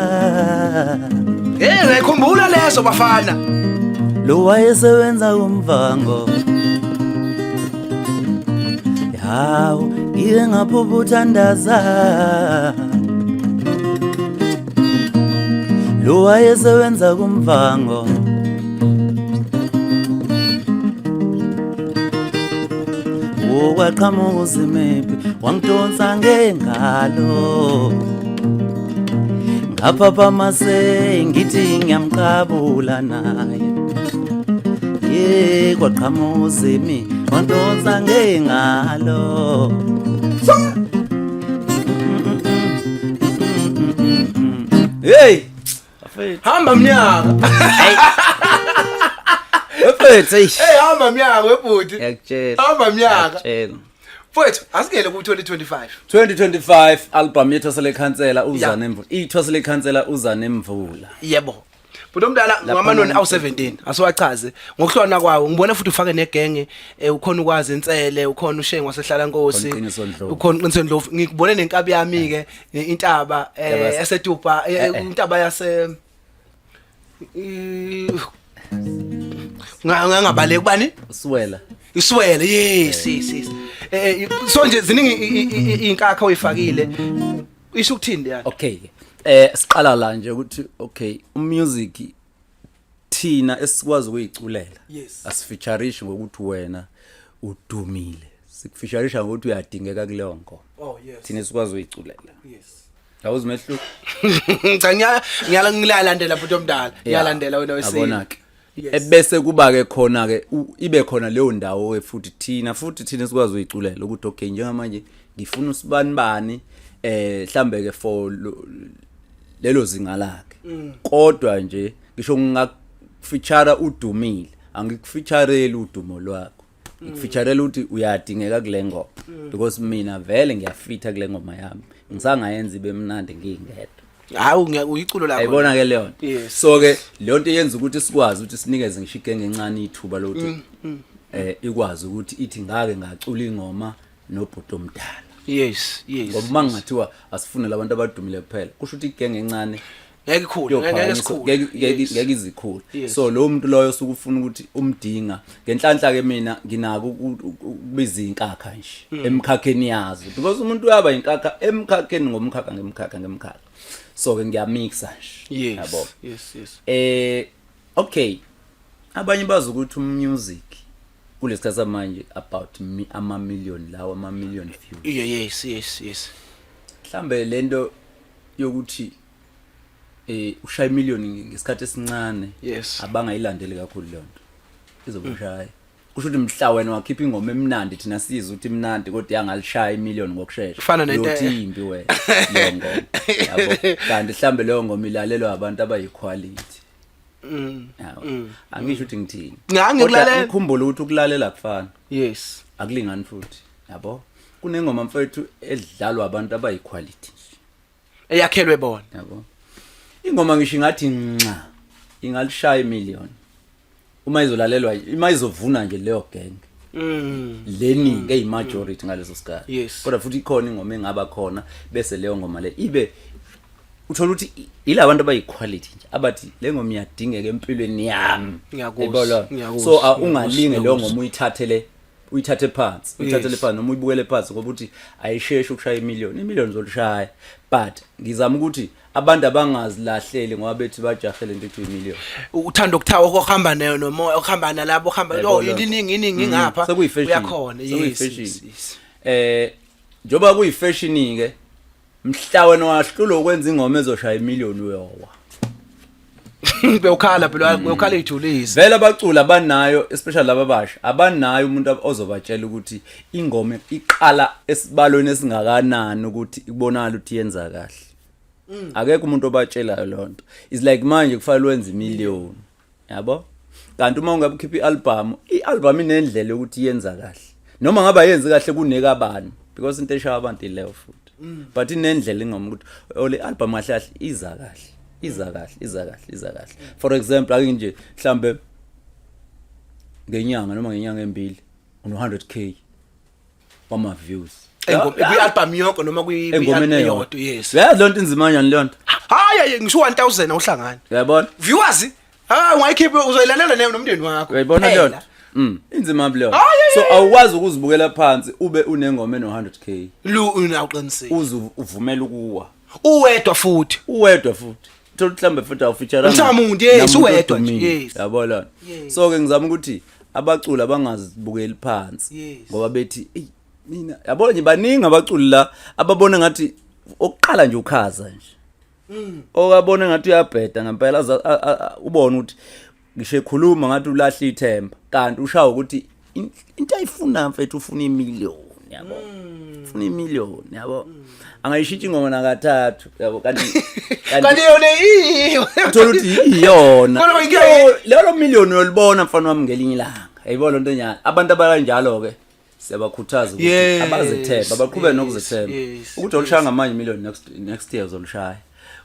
ngikhumbula leso bafana lo wayesebenza kumvango ngiye ngaphuputhandaza lo wayesebenza kumvango kwaqhamuka uZimephi wangidonsa ngengalo ngaphapha mase ngithi ngiyamqabula naye kwaqhamuka uZimephi wangidonsa ngengalo hey hamba mnyaka wefethu hamba mnyaka webhuti yakutshela hamba mnyaka yakutshela mfowethu asikele ku 2025 2025 album yethu selekhansela uza nemvula ithu selekhansela uza nemvula yebo But omdala ngamanoni awu17 asiwachaze ngokuhlona kwawo ngibona futhi ufake negenge ukhona ukwazi insele ukhona ushengo wasehlala Nkosi ukhona Qiniso Ndlovu ngikubone nenkabi yami ke intaba yaseTupa intaba yase ngangabale kubani Iswele yes so nje ziningi inkakha oyifakile isho ukuthini ya okay siqala la nje ukuthi okay umusic thina esikwazi ukuyiculela asifeatureish ngokuthi wena udumile sikufeatureisha ngokuthi uyadingeka kuleyo ngoma thina esikwazi ukuyiculela awuzimehluko cha ngiyala ngilalandela futhi omdala ngiyalandela wena wesini abonake ebese kuba ke khona ke ibe khona leyo ndawo ke futhi thina sikwazi ukuyiculela ukuthi okay njengamanje ngifuna usibanibani mhlambe ke for lelo zinga lakhe kodwa nje ngisho ngingakufeature udumile angikufeaturele udumo lwakho ngikufeaturele ukuthi uyadingeka kule ngoma because mina vele ngiyafitha kule ngoma yami ngisangayenza ibe mnandi ngingedwa hawu uyiculo lakho ayibona ke leyo so ke leyo nto yenza ukuthi sikwazi ukuthi sinikeze ngishike ngencane ithuba lokuthi ikwazi ukuthi ithi ngake ngacula ingoma nobhuti omdala yes ngoba mangathiwa asifune labantu abadumile kuphela kusho ukuthi igenge encane ngeke izikhulu so lo muntu loyo sukufuna ukuthi umdinga ngenhlanhla ke mina nginako ukubiza inkakha nje emkhakheni yazo because umuntu uyaba inkakha emkhakheni ngemkhakha so ke ngiyamixa nje yabo yes okay abanye bazi ukuthi umusic kulesikhathi samanje about ama-million views yes mhlambe lento yokuthi ushaya million ngesikhathi esincane abangayilandeli kakhulu le nto izobushaya kusho ukuthi mhla wena wakhipha ingoma emnandi thina siza ukuthi imnandi kodwa yangalishaya imillion ngokusheshsha fana nento impi wena leyo ngoma yabo kanti mhlambe leyo ngoma ilalelwa abantu abayiquality angisho ukuthi ngithini ngikulalela ukukhumbula ukuthi ukulalela kufana yes akulingani futhi yabo kunengoma mfethu edlalwa abantu abayiquality eyakhelwe bona yabo ingoma ngisho ngathi nca ingalishaya imillion uma izolalelwa ima izovuna nje leyo gang leningi eyimajority ngaleso sikhathi kodwa futhi ikhona ingoma engaba khona bese leyo ngoma le ibe uthola ukuthi ilabantu abayiquality nje abathi le ngoma iyadingeka empilweni yami ngiyakuzwa so ungalinge leyo ngoma uyithathe phansi noma uyibukele phansi ngoba uthi ayisheshe ukushaya imillion zolishaya but ngizama ukuthi abantu abangazilahleli ngoba bethi bajahele into ethi imillion uthanda ukuthawa okuhamba nayo nomoya okuhamba nalabo ohamba iningi ngapha uyakhona yes njoba kuyifashion ke mhla wena wahlula ukwenza ingoma ezoshaya imillion uyowa bewukhala phela uyokhala ijulisi vele abacula abanayo especially laba basha abanayo umuntu ozobatshela ukuthi ingoma iqala esibalweni esingakanani ukuthi ibonakala ukuthi yenza kahle akekho umuntu obatshela lonto is like manje kufanele wenze imillion yabo kanti uma ungabukhipha i-album inendlela ukuthi yenza kahle noma ngaba yenze kahle kuneka abantu because into eshaya abantu ileyo futhi but inendlela ingoma ukuthi le album kahle iza kahle for example ake nje mhlambe ngenyanga embili uno 100k wama views album yonke noma engomeni eyodwa yes yazi lonto inzimanyana lento hayi ngisho 1000 awuhlangana uyabona viewers ungayikhipha uzoyilalela nayo nomndeni wakho uyayibona lento inzima leyo so awukwazi ukuzibukela phansi ube unengoma eno 100k unawuqinisile uvumela ukuwa uwedwa futhi thola mhlambe futhi awufeature uThamundi yes uwedwa yes yabona so ke ngizama ukuthi abaculi abangazibukeli phansi ngoba bethi mina yabona nje baningi abaculi la ababona ngathi okuqala nje ukhaza nje okabona ngathi uyabheda ngempela ubona ukuthi ngisho ekhuluma ngathi ulahla ithemba kanti ushawa ukuthi into ayifuna mfethu ufuna imillion yabo ufuna imillion yabo angayishithi ingoma nakathathu yabo kanti yona iyo uthola ukuthi iyona leyo million uyolibona mfana wami ngelinye ilanga ayibona lonto nyana abantu abakanjalo ke siyabakhuthaza ukuthi abazethemba baqhubeke nokuzethemba ukuthi olishaya ngamanye million next year uzolishaya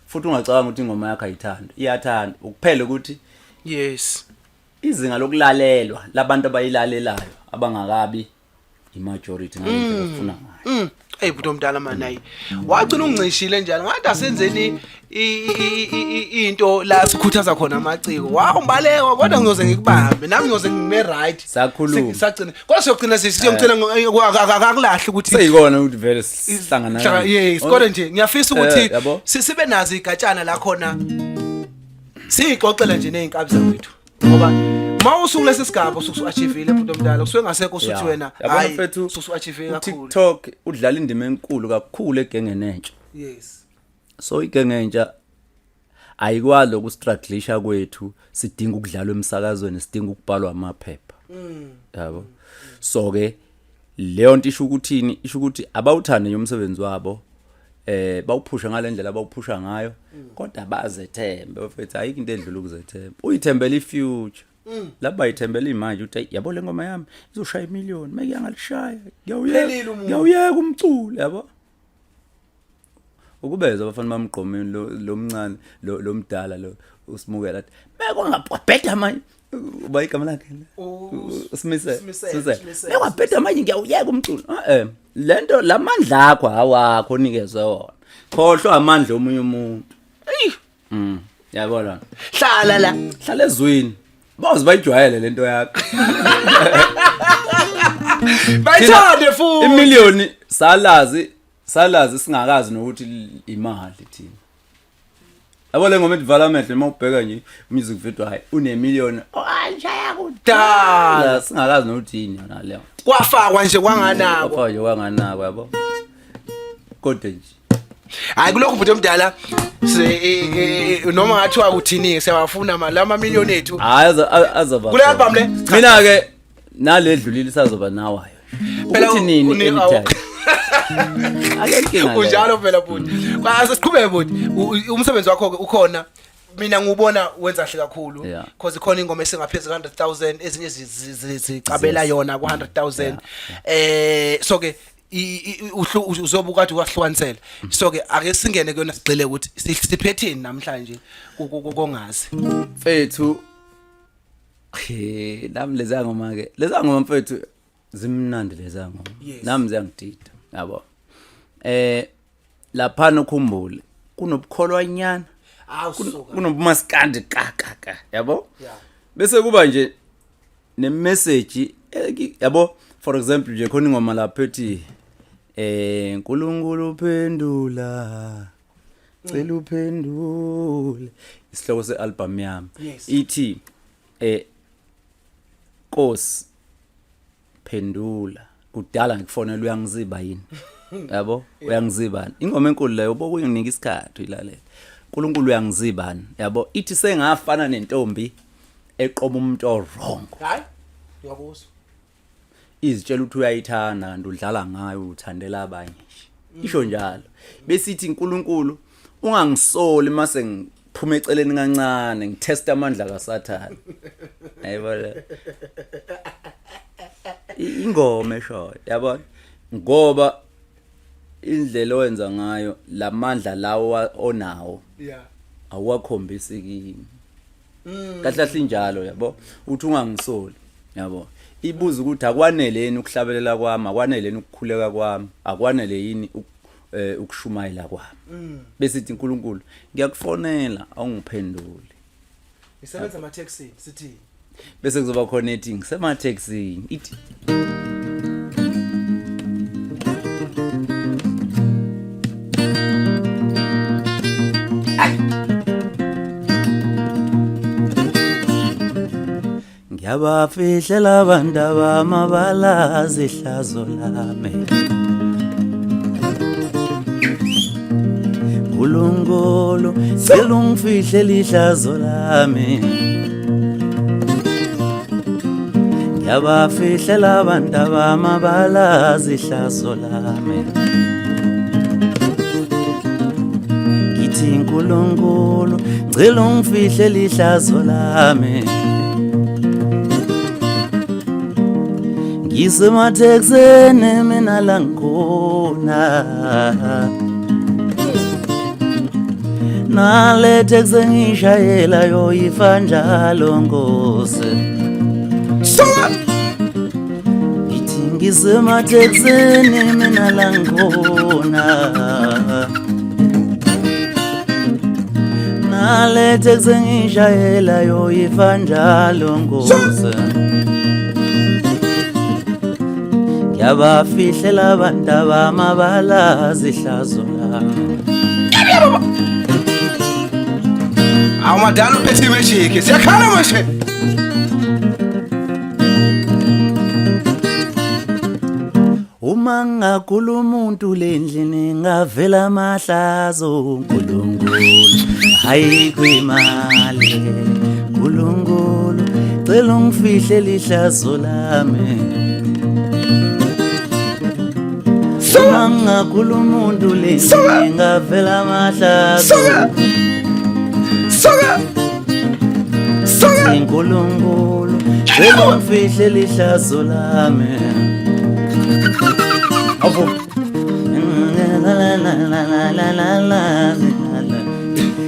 futhi ungacabanga ukuthi ingoma yakho ayithanda iyathanda ukuphela ukuthi yes izinga lokulalelwa labantu abayilalelayo abangakabi imajority ngalento bafuna ngayo hey buto mdala manayi wagcina ungicishile njalo ngathi asenzeni into la sikhuthaza khona amaciko wawumbaleka kodwa ngizoze ngikubambe nami ngizoze ngime right sakhuluma sagcina kodwa siyogcina siyocela akakulahle ukuthi seyikona ukuthi vele sihlangana yes kodwa nje ngiyafisa ukuthi sibe nazo igatshana la khona siyixoxela nje nezinkabi zawethu ngoba mawusuku lesisigaba usuachievile buto mdala kusuke ngasekho usuthi wena hayi usuachieve kakhulu TikTok udlala indima enkulu kakhulu egengeni entsha yes so igenge entsha ayikwazi ukustrugglisha kwethu sidinga ukudlalwa emsakazweni sidinga ukubhalwa amaphepha yabo so ke leyo nto isho ukuthini isho ukuthi abawuthande umsebenzi wabo bawuphusha ngalendlela bawuphusha ngayo kodwa bazethembe bafethu ayikho into edlula ukuzethemba uyithembela ifuture laba ithembela imanje uthi yabo le ngoma yami izoshaya imillion meke ngalishaya ngiyawuyeka umculo yabo ukubeza abafana bamgqomeni lo mncane lo mdala lo usimukela athi mekwangabheda manje uba igama lakhe usimise mekwabheda manje ngiyawuyeka umculo lento lamandla akho awakho onikezwe wona khohlwa amandla omunye umuntu yabona hlala ezwini bazi bayijwayele lento yakho bayithande futhi imillion salazi singakazi nokuthi imali thina yabo le ngoma development mawubheka nje music video hayi une-million ayishaya kudala singakazi nokuthi yini yona leyo kwafakwa nje kwanganako yabo kodwa nje hayi kulokho buto mdala noma ngathiwa uthini siyawafuna lama million ethu azaba kule album le mina ke naledlulile sazoba nawayo ukuthi nini anytime akenkinga unjalo phela buti kwasesiqhubeke buti umsebenzi wakho ukhona mina ngubona wenza kahle kakhulu because ikhona ingoma esingaphezulu 100,000 ezinye zicabela yona ku 100,000 so ke uzobuka ukuthi kwahlukanisela so ke ake singene kuyona sigcile ukuthi siphetheni namhlanje kongazi mfethu nami leza ngoma mfethu zimnandi leza ngoma nami ziyangidida yabo lapha nokhumbule kunobukholwanyana kunobumaskandi kaka yabo bese kuba nje nemessage yabo for example nje khona ingoma lapha ethi uNkulunkulu uphendula cela uphendule isihloko sealbum yami ithi Nkosi phendula kudala ngikufonela uyangiziba yini yabo uyangizibani ingoma enkulu leyo bokuyinika isikhathi uyilalela uNkulunkulu uyangizibani yabo ithi sengafana nentombi eqoba umuntu wrong hayi yabuzo izitshela ukuthi uyayithanda kanti udlala ngayo uthandela abanye isho njalo besithi uNkulunkulu ungangisoli mase ngiphume eceleni kancane ngitesta amandla kaSathane ayibona ingoma esho yabona ngoba indlela owenza ngayo lamandla lawo onawo awakhombisi kimi kahle njalo yabo uthi ungangisoli yabo ibuza ukuthi akwaneleni ukuhlabelela kwami akwaneleni ukukhuleka kwami akwanele yini ukushumayela kwami besithi uNkulunkulu ngiyakufonela awungiphenduli isebenza ama taxi sithi bese kuzoba khona ethi ngisema taxi ithi ngiyabafihlela abantu abamabalazi ihlazo lami uNkulunkulu selungifihle ihlazo lami ngiyabafihlela abantu abamabalazi ihlazo lami ngithi uNkulunkulu cela ungifihle ihlazo lami ngisematekseni mina la ngikhona nalethe kusengishayela yoyifa njalo Nkosi ngithi ngisemateksini mina la ngikhona nalethe kusengishayela yoyifa njalo Nkosi ngiyabafihlela abantu abamabalazi ihlazo lami Amadala uphethe imeshiki siyakhala manje uma ngakula umuntu lendlini ngavela amahlazo uNkulunkulu hayi kwimali uNkulunkulu cela ungifihle lihlazo lami uma ngakula umuntu lendlini ngavela amahlazo uNkulunkulu cela ungifihle lihlazo lami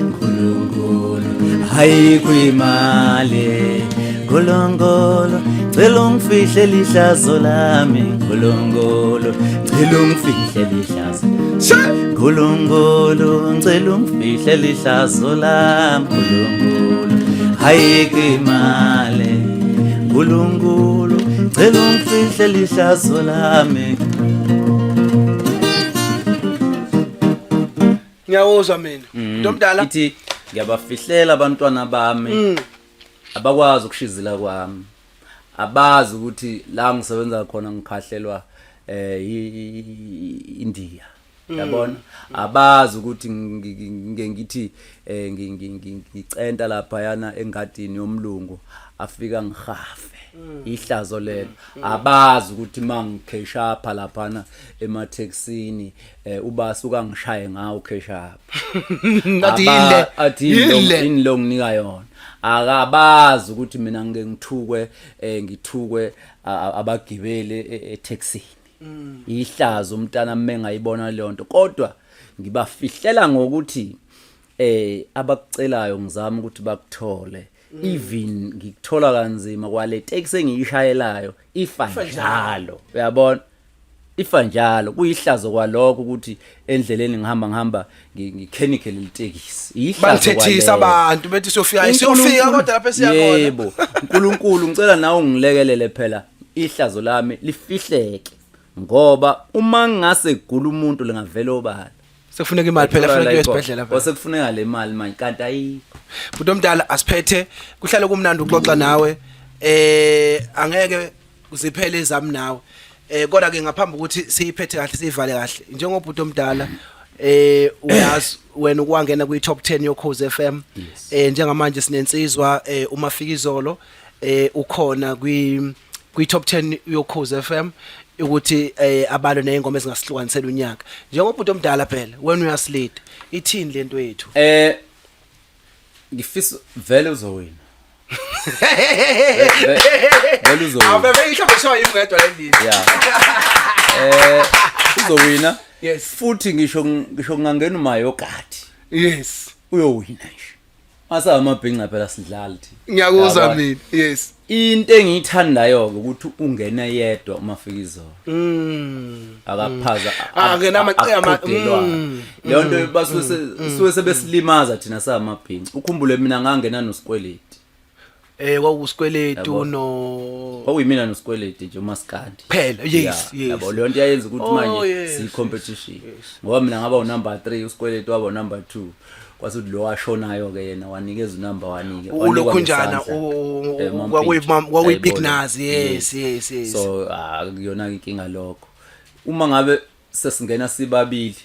Nkulunkulu hayi kwimali Nkulunkulu cela ungifihle lihlazo lami Nkulunkulu cela ungifihle lihlazo Nkulunkulu ngicela ungifihle lihlazo lami Nkulunkulu hayi kwimali Nkulunkulu cela ungifihle lihlazo lami Ngiyawuzwa mina ntomdala ithi ngiyabafihlela abantwana bami abakwazi ukushizila kwami abazi ukuthi la ngisebenza khona ngikhahlelwa India yabona abazi ukuthi ngithi ngicenta lapha yana engadini yomlungu afika ngihafe ihlazo lelo abazi ukuthi mangikheshapha laphana emateksini ubasuka ngishaye ngawo kheshapha athi inlo nginika yona akabazi ukuthi mina ngeke ngithukwe abagibele eTexini ihlazo umntana mengayibona leyo nto kodwa ngibafihlela ngokuthi abakucelayo ngizama ukuthi bakuthole even ngikuthola kanzima kwale taxi engiyishayelayo ifa njalo uyabona ifa njalo kuyihlazo kwalokho ukuthi endleleni ngihamba ngicanical litekisi ihlazo bathethisa abantu bethi siyofika kodwa lapha siyakhona yebo uNkulunkulu ngicela nawe ungilekelele phela ihlazo lami lifihleke ngoba uma ngase gula umuntu lingavela obala sekufuneka imali phela kufuneka esibhedlela phela sekufuneka le mali manje kanti ayikho Budo mdala asiphethe kuhlale kumnandi ukuxoxa nawe angeke uziphele izami nawe kodwa ke ngaphambi ukuthi siyiphethe kahle sivale kahle njengobhudo mdala uyazi wena ukwangena kwi top 10 yoKhozi FM njengamanje sinensizwa uMafikizolo ukhona kwi top 10 yoKhozi FM ukuthi abalo nezingoma ezingasihlukanisela unyaka njengobhudo mdala phela wena uyasilead ithini lento yethu ngifisa vele uzowina vele uzowina awube ihlobo show imngedwa lendini uzowina yes futhi ngisho ngangena umayogadi yes uyowina nje masa amabhinqa phela sidlala thi ngiyakuzwa mina yes into engiyithandayo ukuthi ungena yedwa uMafikizolo akaphaza angena amaqema leyo nto basuke sebesilimaza thina samabhinqa ukhumbule mina ngangena nosikweleti kwakusikweletu kwakuyimina nosikweleti nje uMaskandi phela yes yabo leyo nto yayenza ukuthi manje si competition ngoba mina ngaba unumber 3 usikweleti waba unumber 2 kwasuthi lo washonayo ke yena wanikeza unumber wanike ulokhunjana kwakuyi big nazi yes so akuyona inkinga lokho uma ngabe sesingena sibabili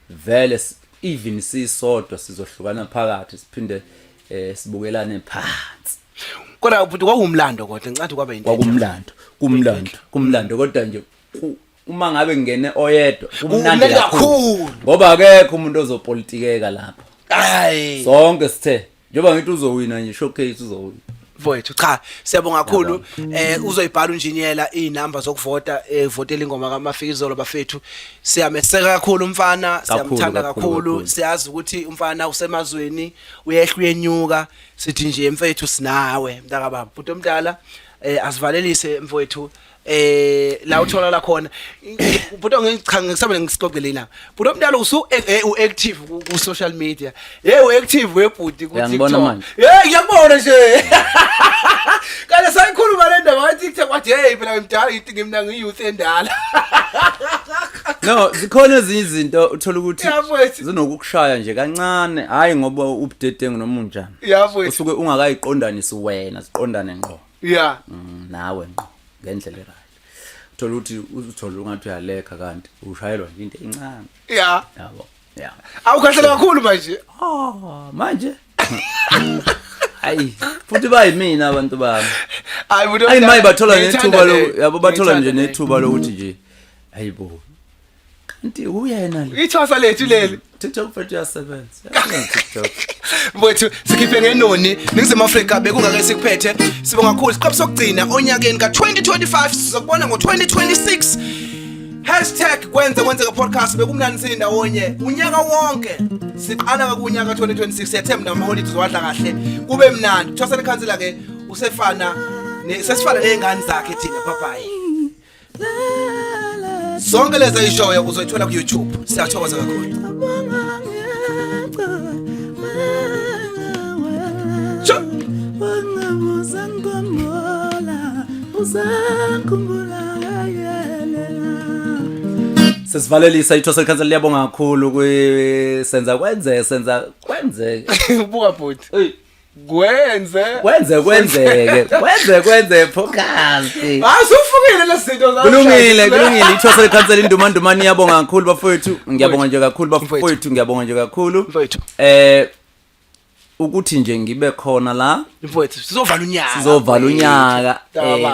vele even sisodwa sizohlukana phakathi siphinde sibukelane phansi kodwa kwakumlando kodwa ngicathi kwaba into kumlando kodwa nje uma ngabe ngene oyedwa kumnandi kakhulu ngoba akekho umuntu ozopolitikeka lapha hayi sonke sithe njoba ngithi uzowina nje showcase uzowina Mfowethu cha siyabonga kakhulu uzoyibhala unjiniyela inamba zokuvota votela ingoma kaMafikizolo bafethu siyameseka kakhulu umfana siyamthanda kakhulu siyazi ukuthi umfana usemazweni uyehla uyenyuka sithi nje mfethu sinawe mntaka baba bhuti omdala asivalelise mfowethu la uthola la khona bhuti ngisabele ngisixoxele la bhuti omdala active ku social media active webhuti ku TikTok ngiyabona nje kale sayikhuluma le ndaba ka TikTok wathi phela ngimdala ngithi mina ngiyouth endala no zikhona ezinye izinto uthola ukuthi zinokukushaya nje kancane hayi ngoba ubudedengu noma unjani usuke ungakayiqondanisi wena siqondane ngqo nawe ngqo ngendlela right uthola ukuthi uzithola ungathi uyalekha kanti ushayelwa into encane yabo awukhahlela kakhulu manje manje hayi futhi bayimina abantu bami hayi mayi bathola nethuba yabo bathola nje nethuba lokuthi nje hayibo kanti uyena le ithwasa lethu leli TikTok futhi yasebenza TikTok mfowethu sikhiphe ngenoni ningizimu Afrika bekungake sikuphethe sibonga kakhulu isiqephu sokugcina onyakeni ka2025 sizokubona ngo2026 #kwenzeka podcast bekumnandi sindawonye unyaka wonke siqala kunyaka 2026 siyethemba amaholidays wadla kahle kube mnandi uthosele khansela ke usefana sesifana nezingane zakhe thina papayi sonke leza ishoyo uzoyithola ku YouTube siyathokoza kakhulu sesivalelisa ithosele khansela liyabonga kakhulu senza kwenze ubuka bhuti kwenzeke podcast asufukile lezinto zakho kulungile ithosele khansela indumandumani iyabonga kakhulu bafowethu ngiyabonga nje kakhulu bafowethu ngiyabonga nje kakhulu mfowethu ukuthi nje ngibe khona la mfowethu sizovala unyaka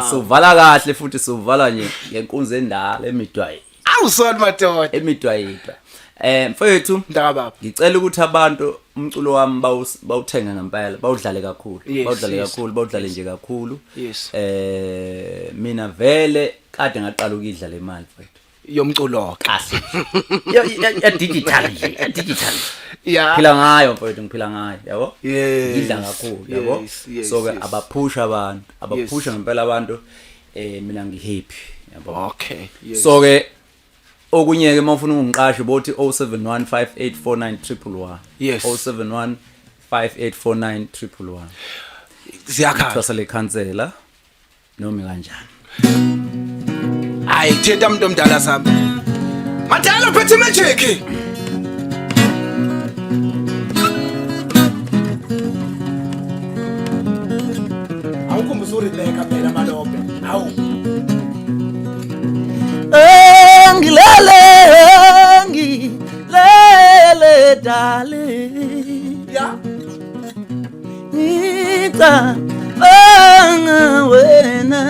sovala kahle futhi sovala nje ngenkunzi endala emidwayi awusona madoda emidwayidwa mfowethu ndaka baba ngicela ukuthi abantu umculo wami bawuthenga ngempela bawudlale kakhulu bawudlale nje kakhulu mina vele kade ngaqala ukidlala imali mfowethu yomculo kahle ya digital phila ngayo mfowethu ngiphila ngayo yabo ngidla kakhulu yabo so ke abaphusha ngempela abantu mina ngihappy yabo okay so ke okunye ke mawufuna ungiqashe bothi 0715849111 0715849111 ziyakhala thosele khansela noma kanjani hayi thetha umuntu omdala sami madala phethe magic awukhumbuza uRebecca phela malobe hawu ngilele dale ya ngita wena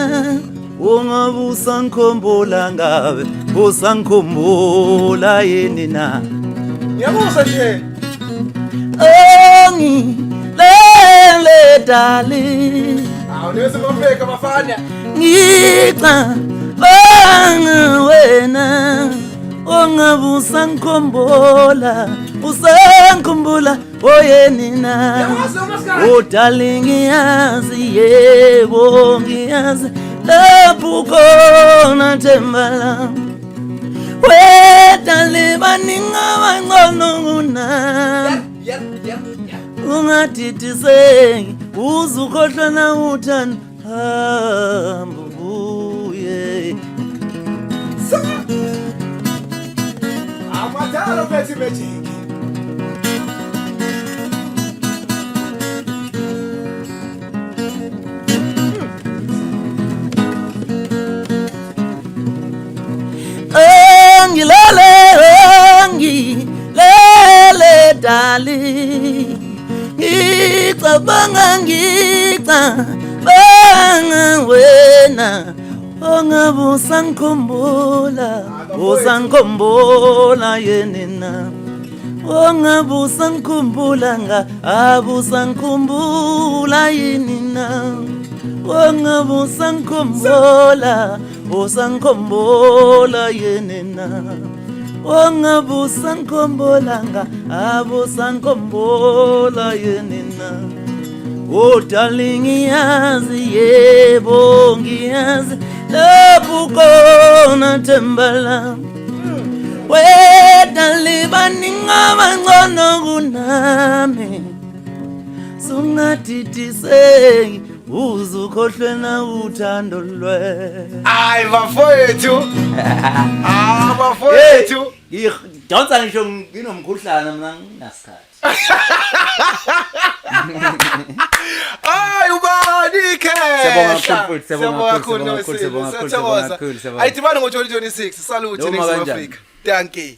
ungabusa ngikhumbula ngabe usangikhumbula yini na ngiyabuza nje ngilele dale awunese mafeka bafana ngita wena ungabusa ngikhumbula usangikhumbula oyeni na darling ngiyazi yebo ngiyazi lapho khona themba lami wedale baninga bangcono kuna ungadidiseki uzukhohlwa na uthando hamba ubuye amadala phethe magic ngilele dali ngicabanga wena ongabusa ngikhumbula yena Ongabusa ngikhumbulanga abusa ngikhumbula yini na Ongabusa ngikhumbula busa ngikhumbula yini na Ongabusa ngikhumbulanga abusa ngikhumbula yini na Oh darling ngiyazi yebo ngiyazi lapho khona thembala Wena libaninga ngcono kunami Sungatithiseki uzukhohlwe na uthando lwe Hayi bafowethu bafowethu ngidonsa ngisho nginomkhuhlane mina nginasikhathi Hayi ubani khehla Siyabonga kakhulu Ayithibani ngo 2026 salute next Africa Thank you